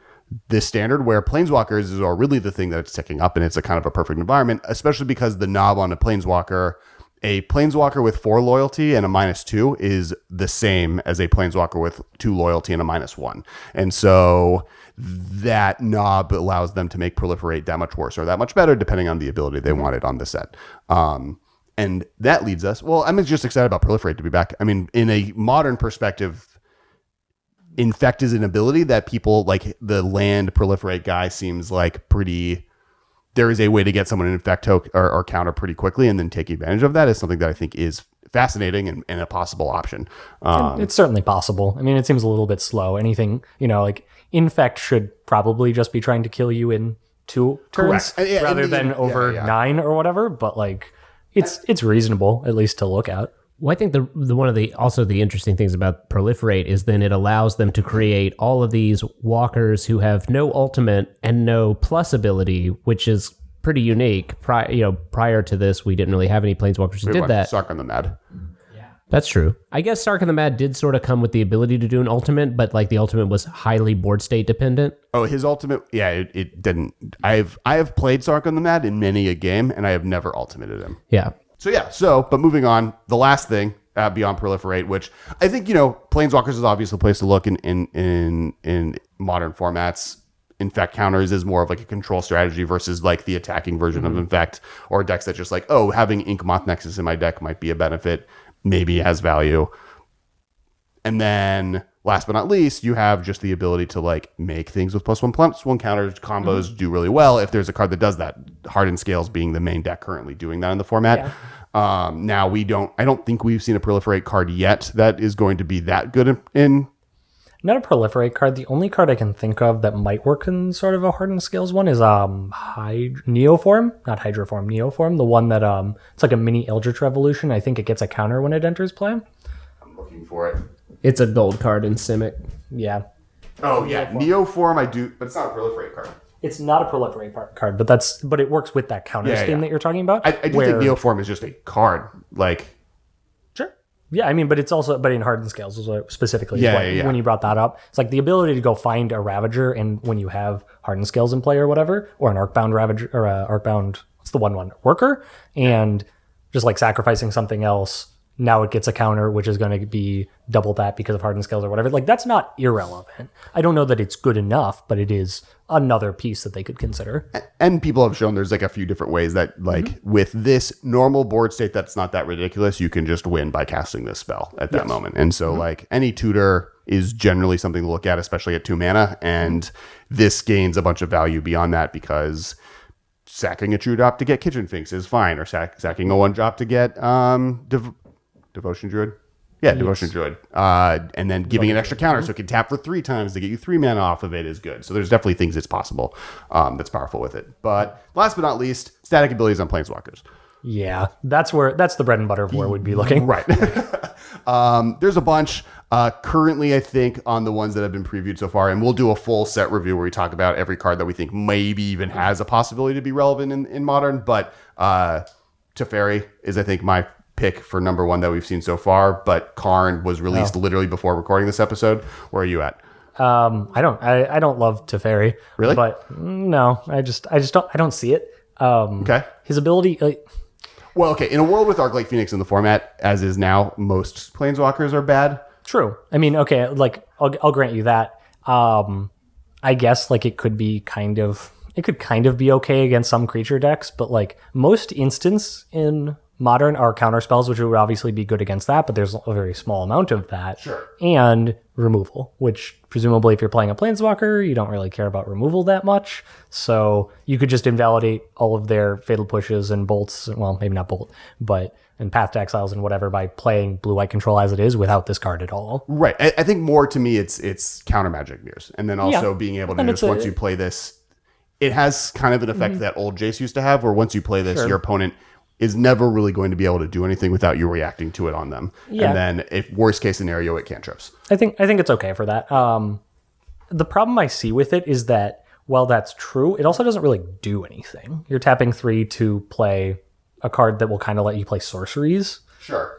this Standard where Planeswalkers are really the thing that's ticking up, and it's a kind of a perfect environment, especially because the knob on a Planeswalker with 4 loyalty and a -2 is the same as a Planeswalker with 2 loyalty and a -1. And so that knob allows them to make Proliferate that much worse or that much better, depending on the ability they wanted on the set. And that leads us, well, I'm just excited about Proliferate to be back. I mean, in a modern perspective, Infect is an ability that people like. The land Proliferate guy seems like pretty. There is a way to get someone an Infect token or counter pretty quickly, and then take advantage of that is something that I think is fascinating and a possible option. It's certainly possible. I mean, it seems a little bit slow. Anything, like Infect should probably just be trying to kill you in 2 turns rather than over 9 or whatever. But it's reasonable at least to look at. Well, I think the one of the also the interesting things about Proliferate is then it allows them to create all of these walkers who have no ultimate and no plus ability, which is pretty unique. Prior to this, we didn't really have any Planeswalkers who did that. Sarkhan the Mad. That's true. I guess Sarkhan the Mad did sort of come with the ability to do an ultimate, but the ultimate was highly board state dependent. Oh, his ultimate, it didn't. I have played Sarkhan the Mad in many a game, and I have never ultimated him. Yeah. But moving on, the last thing beyond Proliferate, which I think, Planeswalkers is obviously a place to look in modern formats. Infect counters is more of like a control strategy versus like the attacking version of Infect, or decks that just having Ink Moth Nexus in my deck might be a benefit, maybe has value. And then last but not least, you have just the ability to make things with +1/+1 counters. Combos do really well if there's a card that does that. Hardened Scales being the main deck currently doing that in the format. Yeah. Now I don't think we've seen a Proliferate card yet that is going to be that good in. Not a Proliferate card. The only card I can think of that might work in sort of a Hardened Scales one is Neoform, not Hydroform, Neoform. The one that it's like a mini Eldritch Revolution. I think it gets a counter when it enters play. I'm looking for it. It's a gold card in Simic. Yeah. Oh yeah, Neoform I do, but it's not a Proliferate card. It's not a Proliferate card, but it works with that counter scheme that you're talking about. I do think Neoform is just a card. Sure. Yeah, I mean, but it's also, but in Hardened Scales specifically, when you brought that up, it's like the ability to go find a Ravager, and when you have Hardened Scales in play or whatever, or an Arcbound Ravager, or a Arcbound, what's the 1/1 worker, and just sacrificing something else, now it gets a counter, which is going to be double that because of hardened skills or whatever. Like, that's not irrelevant. I don't know that it's good enough, but it is another piece that they could consider. And people have shown there's like a few different ways that like with this normal board state that's not that ridiculous, you can just win by casting this spell at that moment. And so like any tutor is generally something to look at, especially at 2 mana. And this gains a bunch of value beyond that because sacking a true drop to get Kitchen Finks is fine, or sacking a 1-drop to get Devotion Druid. Yeah, Devotion Druid. And then giving an extra counter so it can tap for 3 times to get you 3 mana off of it is good. So there's definitely things that's possible that's powerful with it. But last but not least, static abilities on Planeswalkers. Yeah, that's the bread and butter of where we'd be looking. Right. There's a bunch currently, I think, on the ones that have been previewed so far. And we'll do a full set review where we talk about every card that we think maybe even has a possibility to be relevant in Modern. But Teferi is, I think, my pick for number 1 that we've seen so far. But Karn was released literally before recording this episode. Where are you at? I don't love Teferi. Really? But no, I don't see it. Okay. His ability... Well, okay. In a world with Arclight Phoenix in the format, as is now, most Planeswalkers are bad. True. I mean, okay, like I'll grant you that. I guess like it could kind of be okay against some creature decks, but like most instants in Modern are counter spells, which would obviously be good against that, but there's a very small amount of that. Sure. And removal, which presumably if you're playing a Planeswalker, you don't really care about removal that much. So you could just invalidate all of their Fatal Pushes and Bolts, well, maybe not Bolt, but and Path to Exiles and whatever by playing blue-white control as it is without this card at all. Right. I think more to me, it's counter magic mirrors. And then also being able to just once you play this, it has kind of an effect that old Jace used to have, where once you play this, your opponent is never really going to be able to do anything without you reacting to it on them. Yeah. And then if worst case scenario, it cantrips. I think it's okay for that. The problem I see with it is that while that's true, it also doesn't really do anything. You're tapping 3 to play a card that will kind of let you play sorceries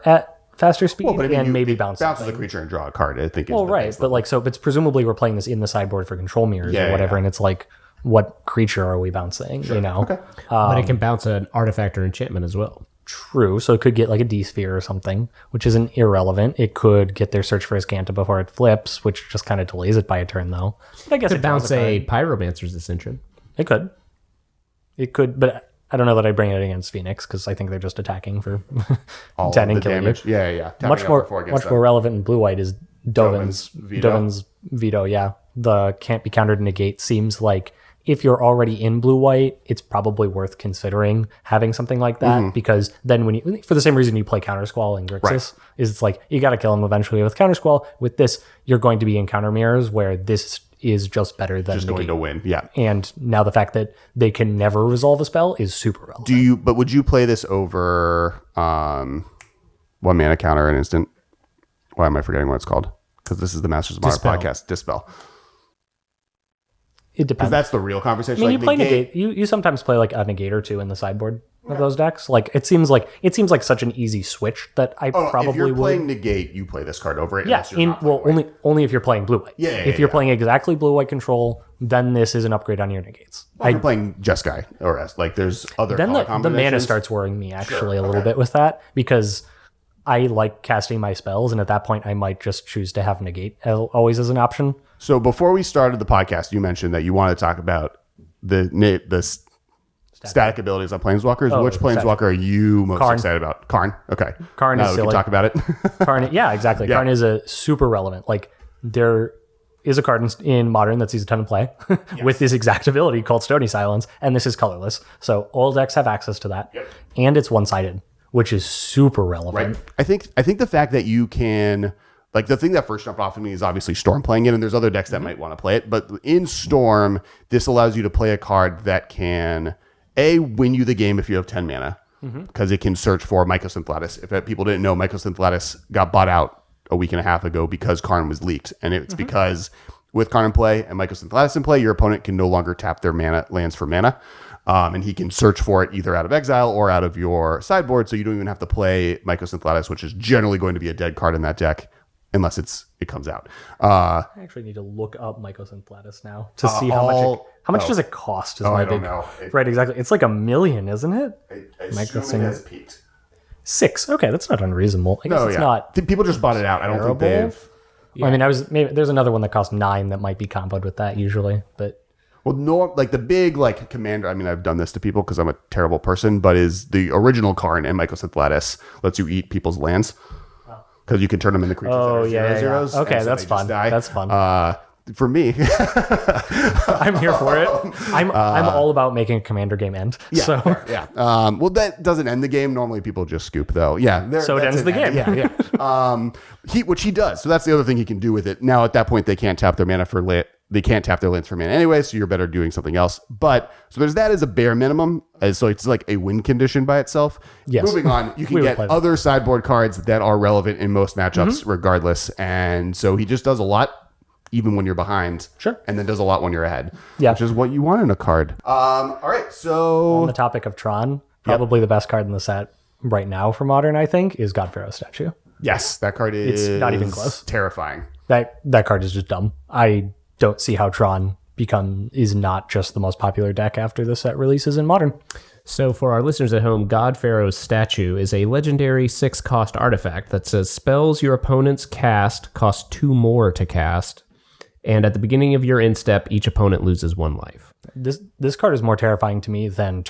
at faster speed, well, but and maybe bounce bounces a creature and draw a card. I think. Well, right, but like so, it's presumably we're playing this in the sideboard for control mirrors or whatever, and it's like, what creature are we bouncing? You know, okay. But it can bounce an artifact or enchantment as well. True, so it could get like a D-sphere or something, which isn't irrelevant. It could get their Search for Azcanta before it flips, which just kind of delays it by a turn, though. But I guess it could bounce a Pyromancer's Ascension. It could, but I don't know that I'd bring it against Phoenix because I think they're just attacking for all 10 of and the killing damage. you. Yeah. Much more relevant in blue-white is Dovin's veto. Yeah, the can't be countered negate seems like if you're already in blue-white, it's probably worth considering having something like that because then when you, for the same reason you play Countersquall and Grixis, is it's like you got to kill him eventually with Countersquall. With this, you're going to be in counter mirrors where this is just better than just going to win. Yeah. And now the fact that they can never resolve a spell is super relevant. But would you play this over 1 mana counter an instant? Why am I forgetting what it's called? Because this is the Masters of Modern podcast. Dispel. It depends. Because that's the real conversation. I mean, you play negate. You sometimes play like a negate or two in the sideboard of those decks. Like it seems like such an easy switch that I probably if you're would. playing negate, you play this card over it. Yeah, only if you're playing blue white. If you're playing exactly blue white control, then this is an upgrade on your negates. Well, if you're playing Jeskai or S, like there's other. Then the mana starts worrying me actually a little bit with that because I like casting my spells, and at that point, I might just choose to have negate always as an option. So before we started the podcast, you mentioned that you want to talk about the static abilities on Planeswalkers. Which Planeswalker are you most excited about? Karn. Okay. Karn is silly. We can talk about it. Karn. Yeah, exactly. Yeah. Karn is a super relevant. Like there is a card in Modern that sees a ton of play with this exact ability called Stony Silence, and this is colorless. So all decks have access to that, and it's one-sided, which is super relevant. Right. I think the fact that you can. Like the thing that first jumped off of me is obviously Storm playing it, and there's other decks that might want to play it. But in Storm, this allows you to play a card that can win you the game if you have 10 mana, because it can search for Mycosynth Lattice. If people didn't know, Mycosynth Lattice got bought out a week and a half ago because Karn was leaked, and it's because with Karn in play and Mycosynth Lattice in play, your opponent can no longer tap their lands for mana. And he can search for it either out of exile or out of your sideboard, so you don't even have to play Mycosynth Lattice, which is generally going to be a dead card in that deck. Unless it comes out. I actually need to look up Mycosynth Lattice now to see how much does it cost? I don't know. Right, exactly. It's like $1 million, isn't it? I assume it has peaked. 6. Okay, that's not unreasonable. I guess it's not. People just bought it out. I don't think they've. Yeah. I mean, maybe there's another one that costs 9 that might be comboed with that usually, but Well, no, like the big like commander. I mean, I've done this to people because I'm a terrible person, but is the original Karn and Mycosynth Lattice lets you eat people's lands because you can turn them into creatures. Oh, that are zeros. Okay, so that's they fun. just die. That's fun. For me, I'm here for it. I'm all about making a commander game end. yeah, So yeah. Well, that doesn't end the game. Normally, people just scoop though. Yeah, So it ends the game. Yeah, yeah. Which he does. So that's the other thing he can do with it. Now, at that point, they can't tap their mana for lit. They can't tap their lands for mana anyway, so you're better doing something else. But so there's that as a bare minimum. So it's like a win condition by itself. Yes. Moving on, you can get other sideboard cards that are relevant in most matchups, regardless. And so he just does a lot, even when you're behind. Sure. And then does a lot when you're ahead. Yeah. Which is what you want in a card. All right. So on the topic of Tron, probably the best card in the set right now for Modern, I think, is God Pharaoh's Statue. yes, that card is It's not even close. Terrifying. That card is just dumb. I don't see how Tron is not just the most popular deck after the set releases in Modern. So for our listeners at home, God Pharaoh's Statue is a legendary 6-cost artifact that says spells your opponents cast cost 2 more to cast, and at the beginning of your end step, each opponent loses 1 life. This card is more terrifying to me than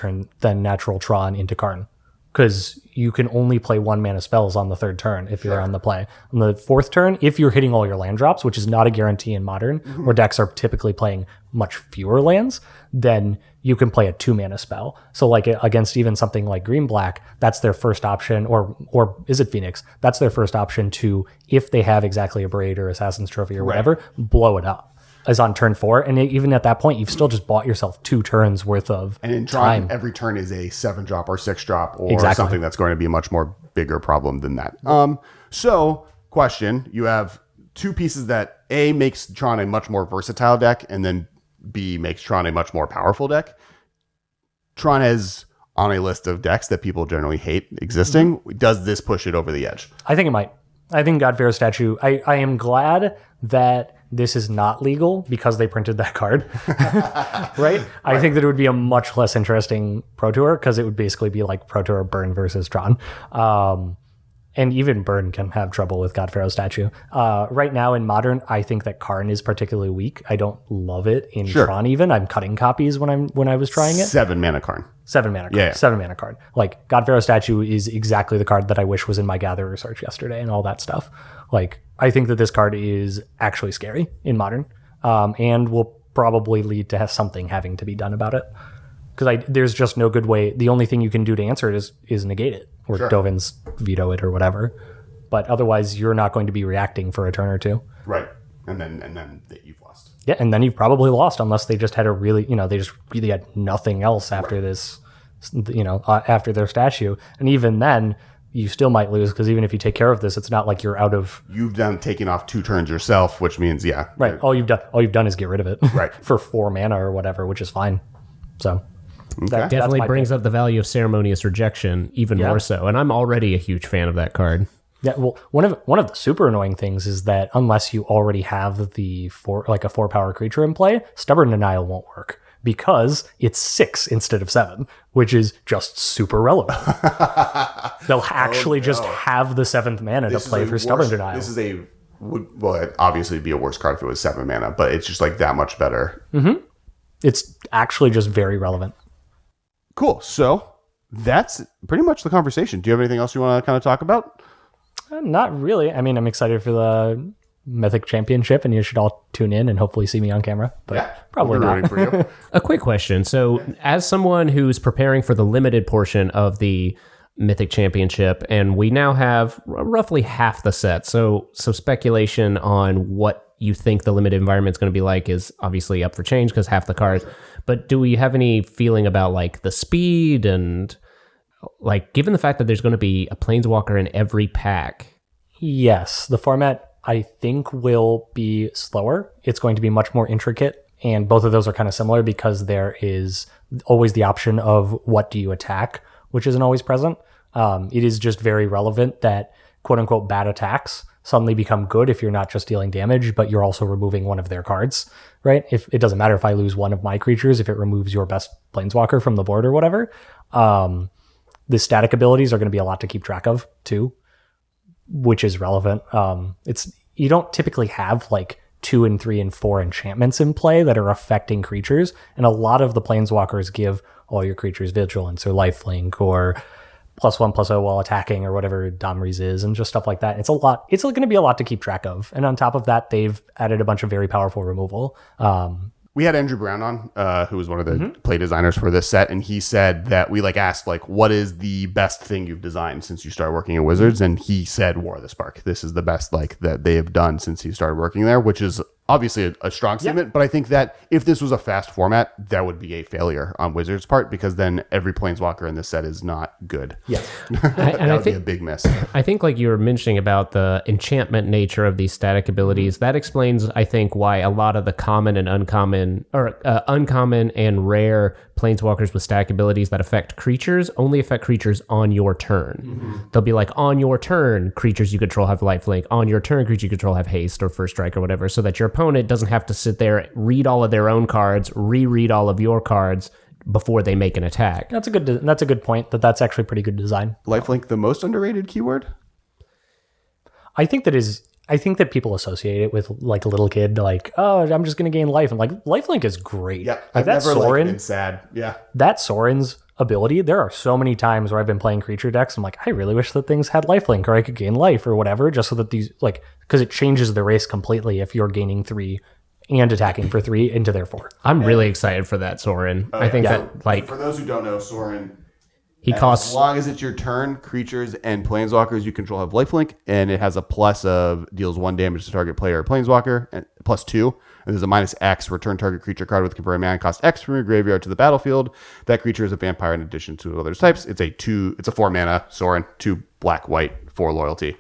natural Tron into Karn, because you can only play 1 mana spells on the 3rd turn if you're on the play. On the 4th turn, if you're hitting all your land drops, which is not a guarantee in Modern, where decks are typically playing much fewer lands, then you can play a 2 mana spell. So like against even something like Green Black, that's their first option, or is it Phoenix? That's their first option to, if they have exactly a Braid or Assassin's Trophy or whatever, blow it up. Is on turn 4, and even at that point, you've still just bought yourself 2 turns worth of And in time. Tron, every turn is a 7-drop or 6-drop or Exactly. something that's going to be a much more bigger problem than that. So, question, you have 2 pieces that A, makes Tron a much more versatile deck, and then B, makes Tron a much more powerful deck. Tron is on a list of decks that people generally hate existing. Does this push it over the edge? I think it might. I think God Pharaoh's Statue, I am glad that this is not legal because they printed that card, right? I think that it would be a much less interesting Pro Tour because it would basically be like Pro Tour Burn versus Tron. And even Burn can have trouble with God Pharaoh's Statue. Right now in Modern, I think that Karn is particularly weak. I don't love it in Tron even. I'm cutting copies when I was trying it. 7 mana Karn. 7 mana card. Yeah. 7 mana card. Like God Pharaoh's Statue is exactly the card that I wish was in my Gatherer search yesterday and all that stuff. Like I think that this card is actually scary in Modern, and will probably lead to something having to be done about it. Because there's just no good way. The only thing you can do to answer it is negate it, or Dovin's veto it, or whatever. But otherwise, you're not going to be reacting for a turn or 2. Right. And then you've lost. Yeah, and then you've probably lost unless they just had they just really had nothing else after this, after their statue. And even then, you still might lose because even if you take care of this, it's not like you're out of. You've taken off 2 turns yourself, which means right. All you've done is get rid of it, right, for 4 mana or whatever, which is fine. So. Okay. Definitely brings up the value of ceremonious rejection even more so, and I'm already a huge fan of that card. Yeah, well, one of the super annoying things is that unless you already have a 4-power creature in play, Stubborn Denial won't work because it's 6 instead of 7, which is just super relevant. They'll actually just have the 7th mana to play for Stubborn Denial. This is it'd obviously be a worse card if it was 7 mana, but it's just like that much better. Mm-hmm. It's actually just very relevant. Cool. So that's pretty much the conversation. Do you have anything else you want to kind of talk about? Not really. I mean, I'm excited for the Mythic Championship, and you should all tune in and hopefully see me on camera. But probably we're not. rooting for you. A quick question. So, as someone who's preparing for the limited portion of the Mythic Championship, and we now have roughly half the set. So speculation on what you think the limited environment is going to be like is obviously up for change because half the cards. But do we have any feeling about like the speed and like given the fact that there's going to be a Planeswalker in every pack? Yes, the format I think will be slower. It's going to be much more intricate, and both of those are kind of similar because there is always the option of what do you attack, which isn't always present. It is just very relevant that quote unquote bad attacks suddenly become good if you're not just dealing damage, but you're also removing one of their cards, right? If it doesn't matter if I lose one of my creatures, if it removes your best Planeswalker from the board or whatever. the static abilities are going to be a lot to keep track of too, which is relevant. You don't typically have like 2 and 3 and 4 enchantments in play that are affecting creatures, and a lot of the planeswalkers give all your creatures vigilance or lifelink or +1/+0 while attacking or whatever Domri's is, and just stuff like that. It's a lot. It's going to be a lot to keep track of, and on top of that, they've added a bunch of very powerful removal. We had Andrew Brown on, who was one of the play designers for this set, and he said that we asked what is the best thing you've designed since you started working at Wizards, and he said War of the Spark. This is the best that they have done since he started working there, which is obviously a strong statement. But I think that if this was a fast format, that would be a failure on Wizards' part, because then every planeswalker in this set is not good. Yes, that would be a big miss. I think you were mentioning about the enchantment nature of these static abilities, that explains, I think, why a lot of the common and uncommon and rare planeswalkers with static abilities that affect creatures only affect creatures on your turn. They'll be on your turn, creatures you control have lifelink. On your turn, creatures you control have haste or first strike or whatever, so that your opponent doesn't have to sit there, read all of their own cards, reread all of your cards before they make an attack. that's a good point. That's actually pretty good design. Lifelink, the most underrated keyword? I think that people associate it with a little kid, oh, I'm just going to gain life, and lifelink is great. Yeah, I've never been sad. Yeah, that Sorin's ability. There are so many times where I've been playing creature decks. I'm I really wish that things had lifelink, or I could gain life or whatever, just so that these because it changes the race completely if you're gaining 3 and attacking for 3 into their 4. I'm really excited for that Sorin. I think that for those who don't know, Sorin, he costs, as long as it's your turn, creatures and planeswalkers you control have lifelink, and it has a plus of deals 1 damage to target player or planeswalker, and +2. And there's a -X, return target creature card with converted mana cost X from your graveyard to the battlefield. That creature is a vampire in addition to other types. It's a 4 mana Sorin, 2 black/white, 4 loyalty.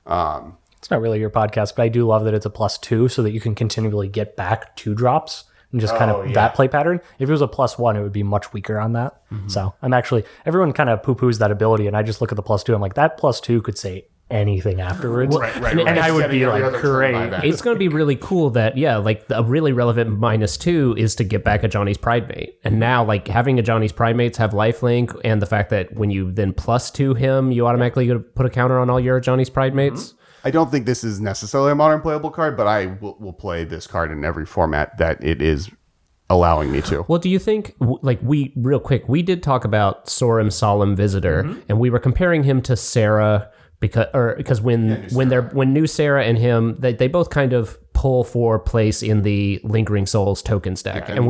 It's not really your podcast, but I do love that it's a +2 so that you can continually get back 2 drops. And just that play pattern. If it was a +1, it would be much weaker on that. So everyone kind of poo-poos that ability, and I just look at the +2. I'm that +2 could say anything afterwards. Right. And I would be great. It's going to be really cool that, a really relevant -2 is to get back a Johnny's Pridemate. And now, having a Johnny's Pridemates have lifelink, and the fact that when you then +2 him, you automatically put a counter on all your Johnny's Pridemates. I don't think this is necessarily a modern playable card, but I will play this card in every format that it is allowing me to. Well, do you think, we did talk about Sorim Solemn Visitor, and we were comparing him to Sarah because when New Sarah and him, they both kind of pull for place in the Lingering Souls tokens deck, and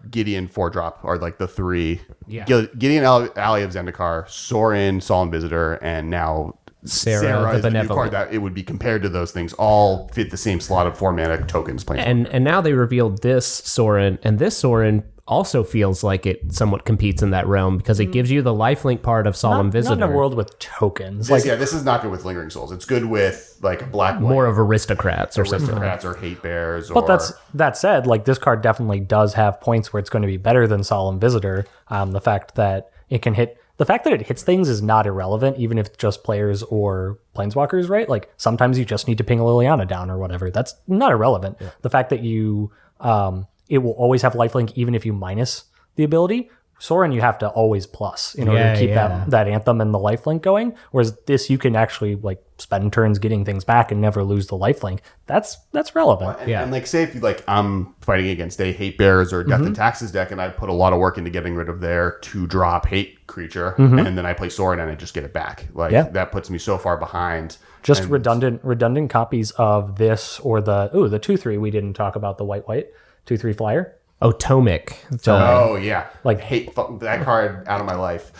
Gideon 4-drop are the 3. Yeah. Gideon, Ally of Zendikar, Sorin, Solemn Visitor, and now Sarah the is the new Benevolent. card that it would be compared to those things. All fit the same slot of 4 mana tokens. And now they revealed this Sorin, and this Sorin also feels like it somewhat competes in that realm because it gives you the lifelink part of Solemn Visitor. Not in a world with tokens. This is not good with Lingering Souls. It's good with black, more of aristocrats or something. Aristocrats or hate bears. But that said, this card definitely does have points where it's going to be better than Solemn Visitor. The fact that it can hit. The fact that it hits things is not irrelevant, even if it's just players or planeswalkers, right? Sometimes you just need to ping a Liliana down or whatever. That's not irrelevant. Yeah. The fact that you, it will always have lifelink even if you minus the ability. Sorin, you have to always plus in order to keep that anthem and the lifelink going. Whereas this, you can actually spend turns getting things back and never lose the lifelink. That's relevant. And say if you I'm fighting against a hate bears or death and taxes deck, and I put a lot of work into getting rid of their 2-drop hate creature, and then I play Sorin and I just get it back. That puts me so far behind. Just redundant copies of this or the 2/3 we didn't talk about, the white 2/3 flyer. Oh, Tomic. Hate that card out of my life.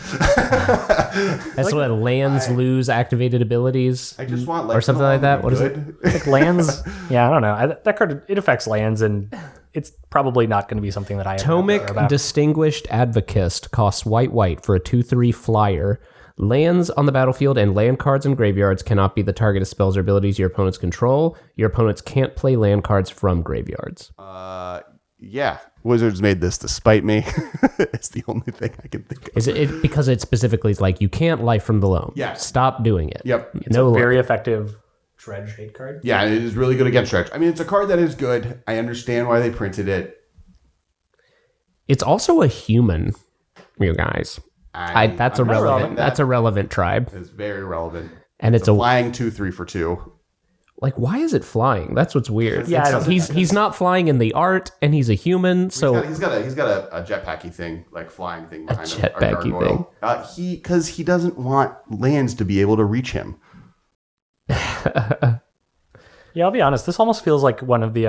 That's what lands lose activated abilities. I just want or something like that. What is it? Lands? Yeah, I don't know. That card, it affects lands, and it's probably not going to be something that I Tomic Distinguished Advocist costs white for a 2/3 flyer. Lands on the battlefield and land cards in graveyards cannot be the target of spells or abilities your opponents control. Your opponents can't play land cards from graveyards. Yeah, Wizards made this to spite me. It's the only thing I can think of. Is it because it specifically is you can't life from the loam? Yeah. Stop doing it. Yep. It's a very effective dredge hate card. Yeah, it is really good against dredge. I mean, it's a card that is good. I understand why they printed it. It's also a human, you guys. That's a I'm not relevant. saying That's a relevant tribe, It's very relevant. and it's a Flying 2/3 for 2. like. Why is it flying? That's what's weird. Yeah, I don't- he's not flying in the art, and he's a human. So He's got a jetpacky thing, like flying thing behind him. a jetpacky gargoyle. Because he doesn't want lands to be able to reach him. Yeah, I'll be honest. This almost feels like one of the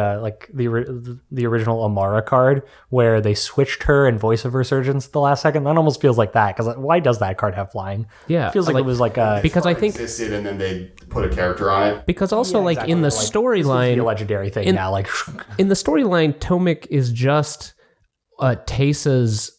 the original Amara card where they switched her and voice of resurgence at the last second. That almost feels like that because why does that card have flying? Yeah, it feels like it was like a because I think Existed and then they put a character on it. because also like in the This is the storyline, legendary thing now. Like in the storyline, Tomek is just Tesa's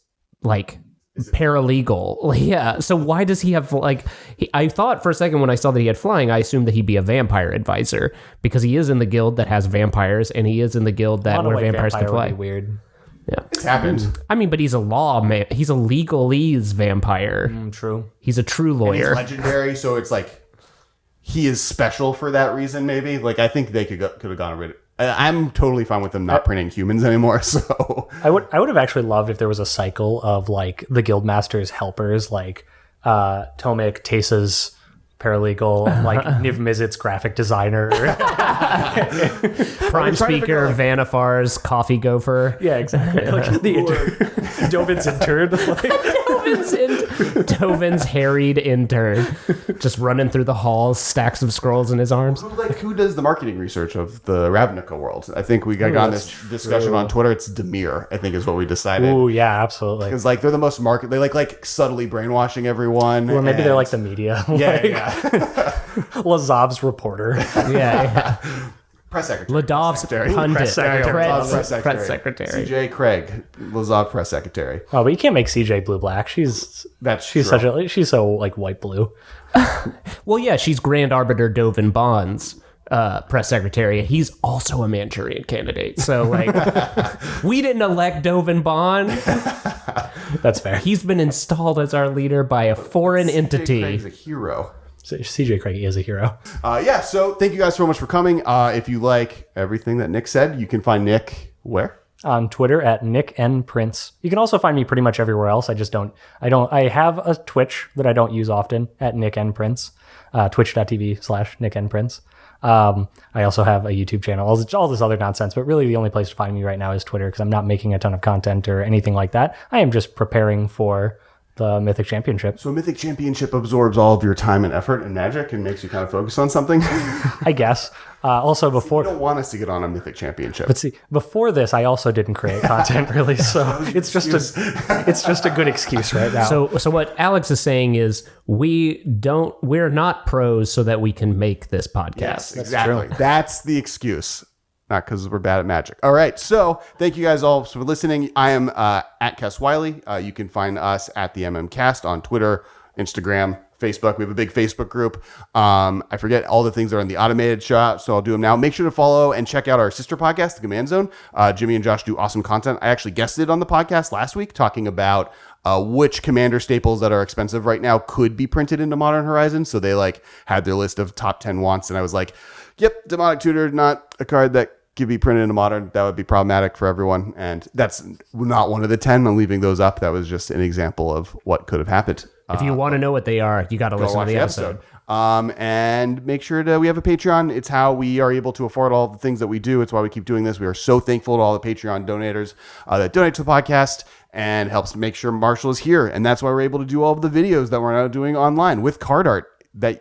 like paralegal. Yeah. So why does he have like? I thought for a second when I saw that he had flying, I assumed that he'd be a vampire advisor because he is in the guild that has vampires and he is in the guild that where vampires can fly. Weird. Yeah. It's happened. I mean, but he's a law man. He's a legalese vampire. True. He's a true He's lawyer. legendary, so it's like he is special for that reason. Maybe like I think they could have gone rid. I'm totally fine with them not printing humans anymore. So I would have actually loved if there was a cycle of like the guildmaster's helpers, like Tomek, Tesa's paralegal, like Niv Mizzet's graphic designer. Prime speaker, Vanifar's coffee gopher. Yeah, exactly. Like the Dovin's intern. Dovin's harried intern, just running through the halls, stacks of scrolls in his arms. who does the marketing research of the Ravnica world? I think we got on this discussion on Twitter. It's Demir, I think is what we decided. Oh yeah, absolutely. Because like they're the most market. They like subtly brainwashing everyone. Or maybe they're and- like the media. yeah. Lazav's reporter. Yeah. Press secretary. Ladov's Secretary. pundit. Press secretary. Press Press secretary. CJ Craig, Lazov press secretary. Oh, but you can't make CJ blue black. She's True. she's so like white blue. Well, yeah, she's Grand Arbiter Dovin Bond's press secretary. He's also a Manchurian candidate. So, like, we didn't elect Dovin Bond. That's fair. He's been installed as our leader by a foreign CJ entity. Craig's a hero. CJ Craig is a hero. So thank you guys so much for coming. If you like everything that Nick said, you can find Nick where? On Twitter at Nick N Prince. You can also find me pretty much everywhere else. I have a Twitch that I don't use often at Nick N Prince. Twitch.tv/Nick N Prince. I also have a YouTube channel, all this other nonsense, but really the only place to find me right now is Twitter because I'm not making a ton of content or anything like that. I am just preparing for the Mythic Championship. So Mythic Championship absorbs all of your time and effort and magic and makes you kind of focus on something. I guess. Also You before... don't want us to get on a Mythic Championship. But see, before this, I also didn't create content really, so it's just a good excuse right now. So what Alex is saying is we're not pros so that we can make this podcast. Yes, exactly. That's the excuse. Not because we're bad at magic. All right. So thank you guys all for listening. I am at Kes Wiley. You can find us at the MMCast on Twitter, Instagram, Facebook. We have a big Facebook group. I forget all the things that are in the automated shot, so I'll do them now. Make sure to follow and check out our sister podcast, The Command Zone. Jimmy and Josh do awesome content. I actually guested on the podcast last week talking about which commander staples that are expensive right now could be printed into Modern Horizons. So they like had their list of top 10 wants, and I was like, yep, Demonic Tutor, not a card that could be printed into Modern. That would be problematic for everyone. And that's not one of the 10. I'm leaving those up. That was just an example of what could have happened. If you want to know what they are, you got to listen to the episode. And make sure we have a Patreon. It's how we are able to afford all the things that we do. It's why we keep doing this. We are so thankful to all the Patreon donators that donate to the podcast and helps make sure Marshall is here. And that's why we're able to do all of the videos that we're now doing online with card art.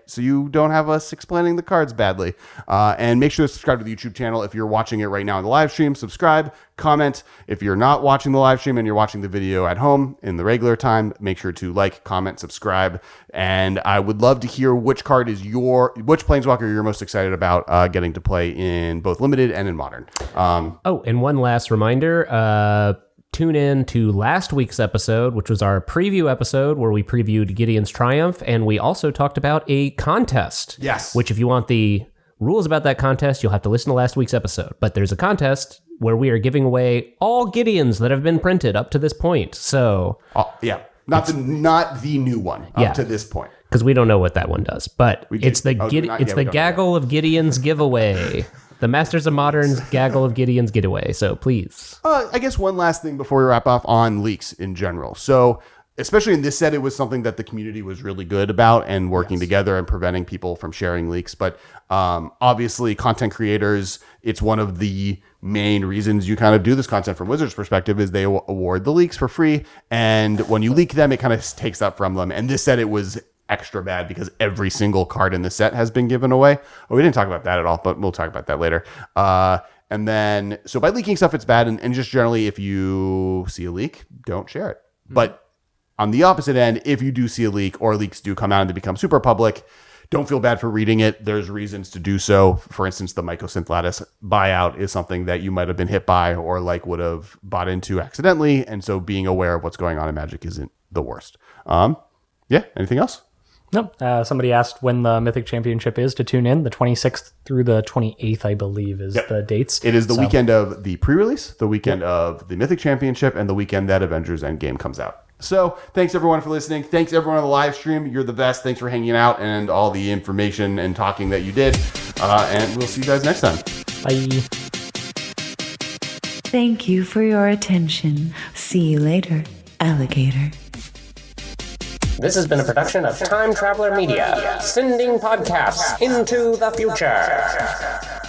So you don't have us explaining the cards badly. And make sure to subscribe to the YouTube channel. If you're watching it right now in the live stream, subscribe, comment. If you're not watching the live stream and you're watching the video at home in the regular time, make sure to like, comment, subscribe. And I would love to hear which Planeswalker you're most excited about getting to play in both Limited and in Modern. And one last reminder, tune in to last week's episode, which was our preview episode where we previewed Gideon's Triumph, and we also talked about a contest. Yes. Which, if you want the rules about that contest, you'll have to listen to last week's episode. But there's a contest where we are giving away all Gideons that have been printed up to this point. So, not the new one up to this point. Because we don't know what that one does, but it's the Gaggle of Gideon's giveaway. The Masters of Modern's Gaggle of Gideon's getaway. So please. I guess one last thing before we wrap off on leaks in general. So especially in this set, it was something that the community was really good about and working together and preventing people from sharing leaks. But obviously, content creators, it's one of the main reasons you kind of do this content from Wizards' perspective is they award the leaks for free. And when you leak them, it kind of takes that from them. And this set, it was extra bad because every single card in the set has been given away. Oh, we didn't talk about that at all, but we'll talk about that later. And then, so by leaking stuff, it's bad. And just generally, if you see a leak, don't share it. But on the opposite end, if you do see a leak or leaks do come out and they become super public, don't feel bad for reading it. There's reasons to do so. For instance, the Mycosynth Lattice buyout is something that you might have been hit by or like would have bought into accidentally. And so being aware of what's going on in Magic isn't the worst. Yeah, anything else? Nope. Somebody asked when the Mythic Championship is to tune in. The 26th through the 28th, I believe, is the dates. It is the weekend of the pre-release, the weekend of the Mythic Championship, and the weekend that Avengers Endgame comes out. So thanks, everyone, for listening. Thanks, everyone on the live stream. You're the best. Thanks for hanging out and all the information and talking that you did. And we'll see you guys next time. Bye. Thank you for your attention. See you later, alligator. This has been a production of Time Traveler Media, sending podcasts into the future.